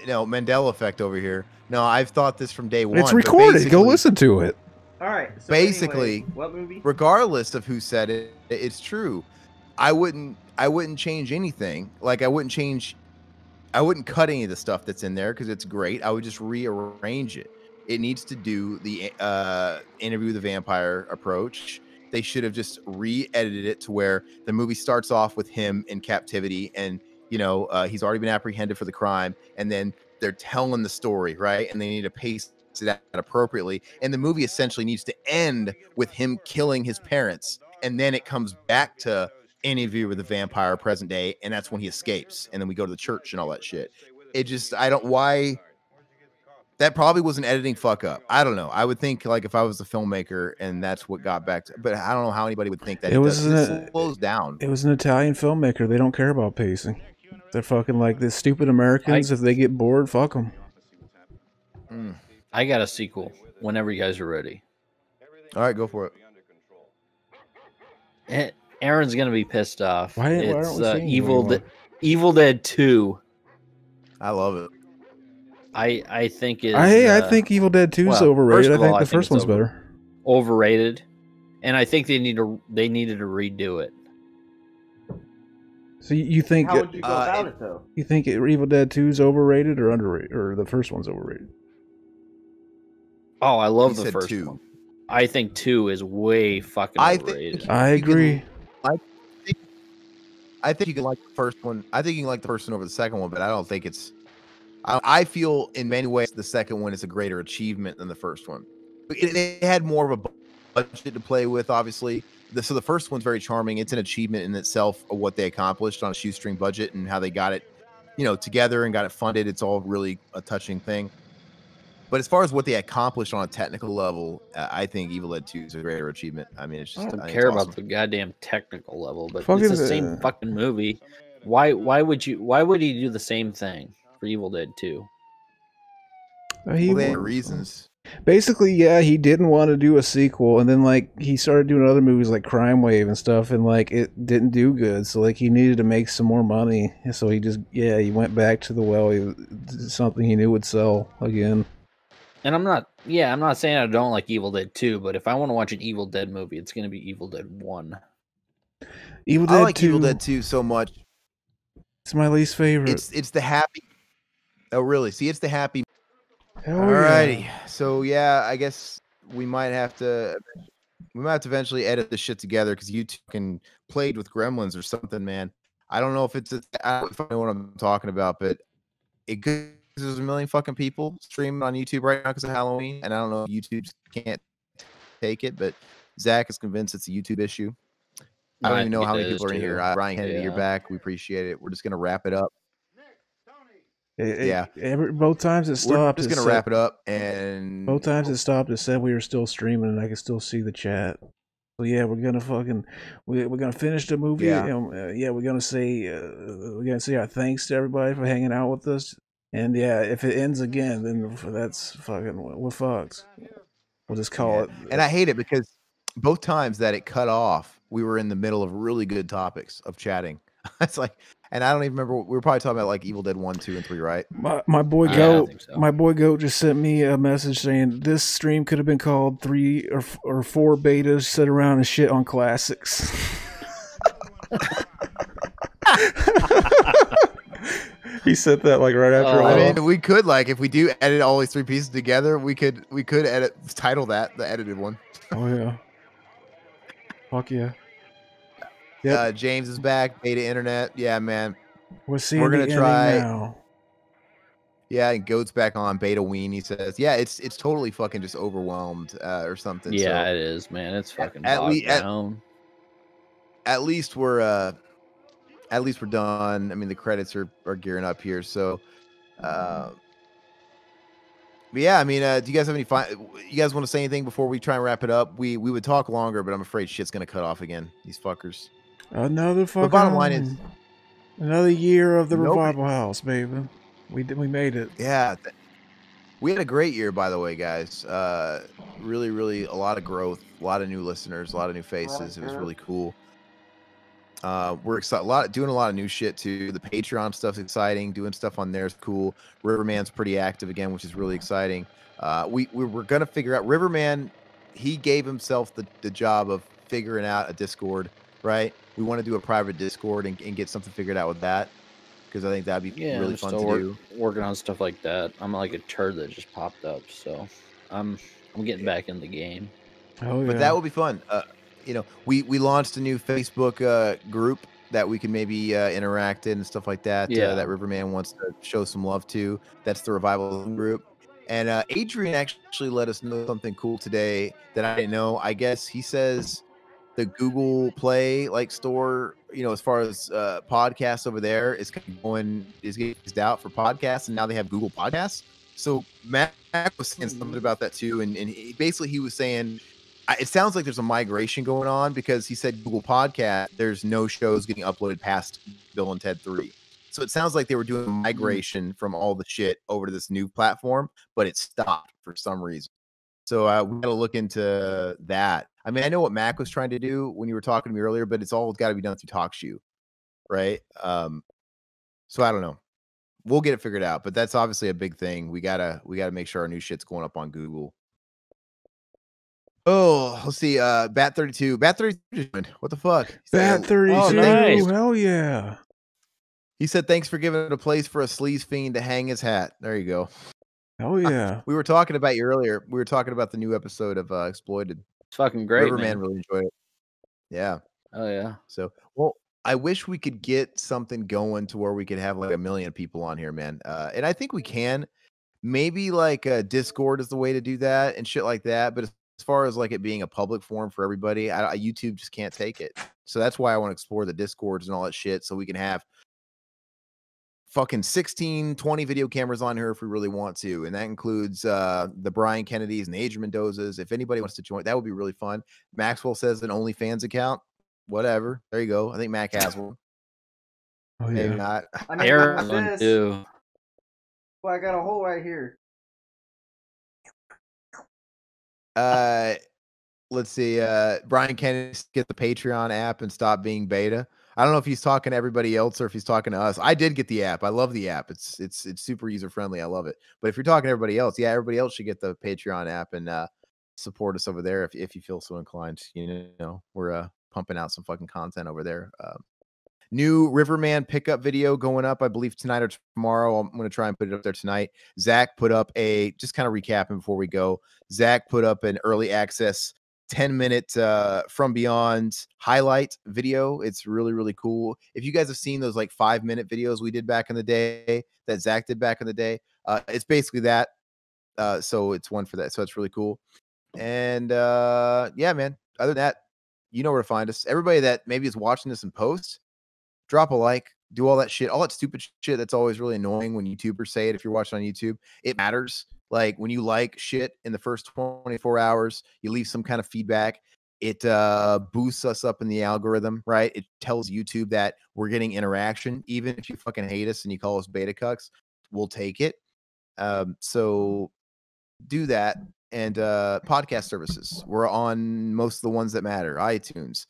No, Mandela effect over here. No, I've thought this from day one. It's recorded. Go listen to it. All right. So basically, anyway, what movie? Regardless of who said it, it's true. I wouldn't change anything. Like I wouldn't cut any of the stuff that's in there because it's great. I would just rearrange it. It needs to do the Interview with the Vampire approach. They should have just re-edited it to where the movie starts off with him in captivity and, he's already been apprehended for the crime. And then they're telling the story, right? And they need to pace it out appropriately. And the movie essentially needs to end with him killing his parents. And then it comes back to Interview with the Vampire present day. And that's when he escapes. And then we go to the church and all that shit. That probably was an editing fuck up. I don't know. I would think like if I was the filmmaker and that's what got back to, but I don't know how anybody would think that it slows down. It was an Italian filmmaker. They don't care about pacing. They're fucking like this stupid Americans. If they get bored, fuck them. I got a sequel whenever you guys are ready. All right, go for it. Aaron's going to be pissed off. It's Evil Dead 2. I love it. I think it's. I think Evil Dead 2 is overrated. I think the first one's better. Overrated, and I think they needed to redo it. So you think? How would you go about it though? You think Evil Dead 2 is overrated or underrated, or the first one's overrated? Oh, I love the first one. I think 2 is way fucking overrated. I agree. I think you can like the first one. I think you can like the first one over the second one, but I don't think it's. I feel in many ways the second one is a greater achievement than the first one. They had more of a budget to play with, obviously. So the first one's very charming. It's an achievement in itself of what they accomplished on a shoestring budget and how they got it, together and got it funded. It's all really a touching thing. But as far as what they accomplished on a technical level, I think Evil Dead 2 is a greater achievement. I mean, it's just I don't care about the goddamn technical level, but it's the same fucking movie. Why would he do the same thing for Evil Dead 2? They had reasons. Basically, yeah, he didn't want to do a sequel, and then he started doing other movies like Crime Wave and stuff, and it didn't do good. So he needed to make some more money. So he went back to something he knew would sell again. And I'm not saying I don't like Evil Dead 2, but if I want to watch an Evil Dead movie, it's going to be Evil Dead 1. I like Evil Dead 2 so much. It's my least favorite. It's the happy. Oh, really? See, it's the happy. Alrighty. Yeah. So yeah, I guess we might have to eventually edit this shit together because you two can played with Gremlins or something, man. I don't know if I don't know what I'm talking about, but it could. There's a million fucking people streaming on YouTube right now because of Halloween, and I don't know if YouTube can't take it, but Zach is convinced it's a YouTube issue. I don't even know how many people are in here. Brian Kennedy, you're back. We appreciate it. We're just gonna wrap it up. Both times it stopped. We're just gonna wrap it up, and both times it stopped. It said we were still streaming, and I could still see the chat. So yeah, we're gonna we're gonna finish the movie. Yeah, we're gonna say our thanks to everybody for hanging out with us. And yeah, if it ends again, then that's fucking we're fucked. We'll just call it. And I hate it because both times that it cut off, we were in the middle of really good topics of chatting. It's like, and I don't even remember. We were probably talking about like Evil Dead 1, 2, and 3, right? My boy Goat, my boy Goat just sent me a message saying this stream could have been called 3 or 4 betas sit around and shit on classics. He said that like right after. I mean, we could like if we do edit all these 3 pieces together, we could title that the edited one. Oh yeah. Fuck yeah. Yep. James is back. Beta internet. Yeah, man. We're gonna try now. Yeah, and Goat's back on beta ween. He says, "Yeah, it's totally fucking just overwhelmed or something." Yeah, so, it is, man. It's fucking at least we're done. I mean, the credits are gearing up here. So, but yeah, I mean, do you guys have any you guys want to say anything before we try and wrap it up? We would talk longer, but I'm afraid shit's gonna cut off again. These fuckers. Another fucking. The bottom line is another year of the Revival House, baby. We made it. Yeah, we had a great year, by the way, guys. Really, really a lot of growth, a lot of new listeners, a lot of new faces. It was really cool. We're excited, doing a lot of new shit too. The Patreon stuff's exciting. Doing stuff on there is cool. Riverman's pretty active again, which is really exciting. We're gonna figure out Riverman. He gave himself the job of figuring out a Discord, right? We want to do a private Discord and get something figured out with that, because I think that'd be really fun to do. Working on stuff like that. I'm like a turd that just popped up, so I'm getting back in the game. Oh yeah. But that will be fun. You know, we launched a new Facebook group that we can maybe interact in and stuff like that. Yeah. That Riverman wants to show some love to. That's the Revival group. And Adrian actually let us know something cool today that I didn't know. I guess he says the Google Play store, you know, as far as podcasts over there is getting phased out for podcasts, and now they have Google Podcasts. So Mac was saying something about that too, and he was saying it sounds like there's a migration going on, because he said Google Podcast, there's no shows getting uploaded past Bill and Ted 3. So it sounds like they were doing a migration from all the shit over to this new platform, but it stopped for some reason. So we got to look into that. I mean, I know what Mac was trying to do when you were talking to me earlier, but it's all got to be done through TalkShoe, right? So I don't know. We'll get it figured out, but that's obviously a big thing. We gotta make sure our new shit's going up on Google. Oh, let's see. Bat 32. Bat 32. What the fuck? Bat 32. Oh, nice. Hell yeah. He said, "Thanks for giving it a place for a sleaze fiend to hang his hat." There you go. Oh yeah. We were talking about you earlier. We were talking about the new episode of Exploited. It's fucking great. Riverman really enjoyed it. Yeah. Oh yeah. So, well, I wish we could get something going to where we could have like 1 million people on here, man. And I think we can. Maybe like Discord is the way to do that and shit like that. But as far as like it being a public forum for everybody, YouTube just can't take it. So that's why I want to explore the Discords and all that shit, so we can have fucking 16, 20 video cameras on here if we really want to. And that includes the Brian Kennedys and the Adrian Mendozas. If anybody wants to join, that would be really fun. Maxwell says an OnlyFans account. Whatever. There you go. I think Mac has one. Oh, yeah. Maybe not. I mean, Aaron too. Well, I got a hole right here. Let's see. Brian Kennedy, get the Patreon app and stop being beta. I don't know if he's talking to everybody else or if he's talking to us. I did get the app. I love the app. It's super user friendly. I love it. But if you're talking to everybody else, yeah, everybody else should get the Patreon app and support us over there if you feel so inclined. You know, we're pumping out some fucking content over there. New Riverman pickup video going up, I believe tonight or tomorrow. I'm going to try and put it up there tonight. Zach put up just kind of recapping before we go. Zach put up an early access 10-minute From Beyond highlight video. It's really, really cool. If you guys have seen those like 5-minute videos we did back in the day, that Zach did back in the day, it's basically that. So it's one for that. So it's really cool. And yeah, man. Other than that, you know where to find us. Everybody that maybe is watching this in post, drop a like, do all that shit, all that stupid shit that's always really annoying when YouTubers say it. If you're watching on YouTube, it matters. Like when you like shit in the first 24 hours, you leave some kind of feedback. It boosts us up in the algorithm, right? It tells YouTube that we're getting interaction. Even if you fucking hate us and you call us beta cucks, we'll take it. So do that. And podcast services, we're on most of the ones that matter. iTunes.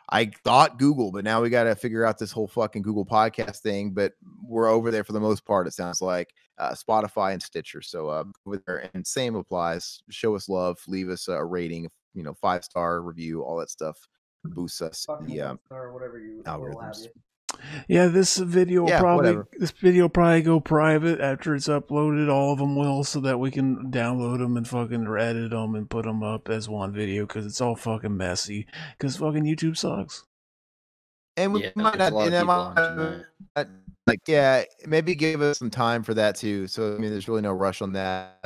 I thought Google, but now we got to figure out this whole fucking Google podcast thing. But we're over there for the most part, it sounds like. Spotify and Stitcher. So over there, and same applies. Show us love, leave us a rating, 5-star review, all that stuff boosts us the algorithms. Yeah, this video will probably go private after it's uploaded. All of them will, so that we can download them and fucking edit them and put them up as one video, because it's all fucking messy. Because fucking YouTube sucks. And we might not, maybe give us some time for that too. So I mean, there's really no rush on that.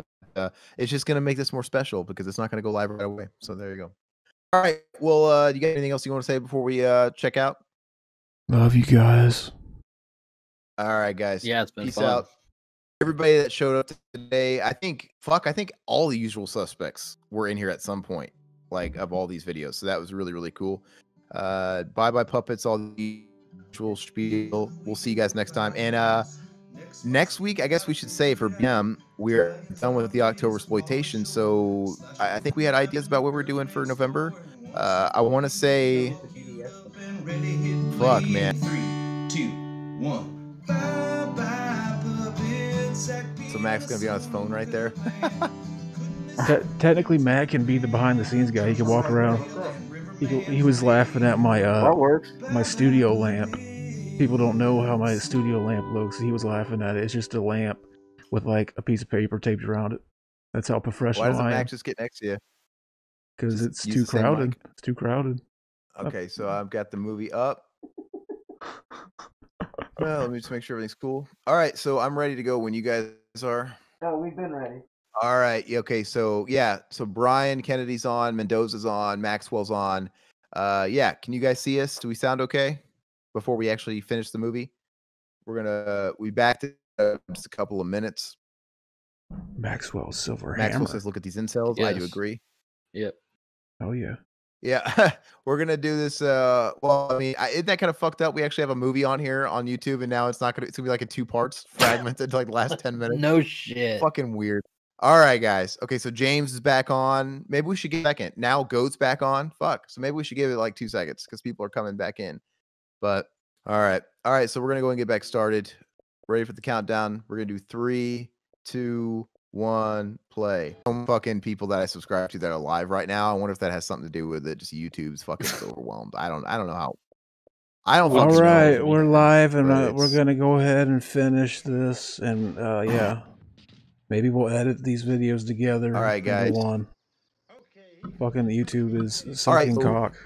It's just gonna make this more special because it's not gonna go live right away. So there you go. All right. Well, you got anything else you want to say before we check out? Love you guys. All right, guys. Yeah, it's been Peace fun. out. Everybody that showed up today, I think all the usual suspects were in here at some point, like of all these videos. So that was really, really cool. Bye puppets, all the usual spiel. We'll see you guys next time. And next week, I guess we should say for BM, we're done with the October exploitation. So I think we had ideas about what we're doing for November. I want to say, fuck, man. 3, 2, 1. So Mac's gonna be on his phone right there. Technically, Mac can be the behind-the-scenes guy. He can walk around. He was laughing at my my studio lamp. People don't know how my studio lamp looks. He was laughing at it. It's just a lamp with like a piece of paper taped around it. That's how professional I am. Why doesn't Mac just get next to you? Because it's too crowded. It's too crowded. Okay, so I've got the movie up. Well, let me just make sure everything's cool. All right, so I'm ready to go when you guys are. Oh, we've been ready. All right. Okay. So So Brian Kennedy's on, Mendoza's on, Maxwell's on. Yeah. Can you guys see us? Do we sound okay? Before we actually finish the movie, we backed it just a couple of minutes. Maxwell Silver Maxwell Hammer says, "Look at these incels." Yes. I do agree. Yep. Oh yeah. Yeah, we're gonna do this. Well, I mean, isn't that kind of fucked up? We actually have a movie on here on YouTube, and now it's gonna be like in 2 parts, fragmented to like the last 10 minutes. No shit. Fucking weird. All right, guys. Okay, so James is back on. Maybe we should get second. Now Goat's back on. Fuck. So maybe we should give it like 2 seconds because people are coming back in. But all right. So we're gonna go and get back started. Ready for the countdown? We're gonna do 3, 2, 1, play. Some fucking people that I subscribe to that are live right now. I wonder if that has something to do with it. Just YouTube's fucking overwhelmed. I don't know how. I don't. All right, we're live, and we're gonna go ahead and finish this, and yeah, maybe we'll edit these videos together. All right, guys. One. Fucking YouTube is sucking cock.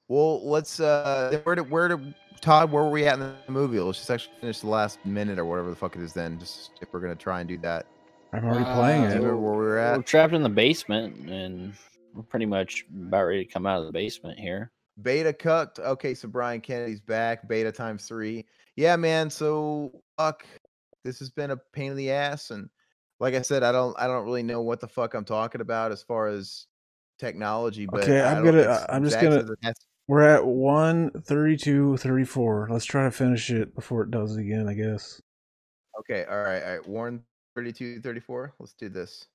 Well, let's where to Todd, where were we at in the movie? Let's just actually finish the last minute or whatever the fuck it is then. Just if we're gonna try and do that. I'm already playing it. Where we were at? We're trapped in the basement, and we're pretty much about ready to come out of the basement here. Beta cucked. Okay, so Brian Kennedy's back. Beta times 3. Yeah, man. So fuck. This has been a pain in the ass, and like I said, I don't really know what the fuck I'm talking about as far as technology. But okay, I'm just gonna. We're at 1:32:34. Let's try to finish it before it does it again, I guess. Okay. All right. 1:32:34. Let's do this.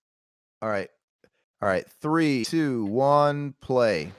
All right. 3, 2, 1, play.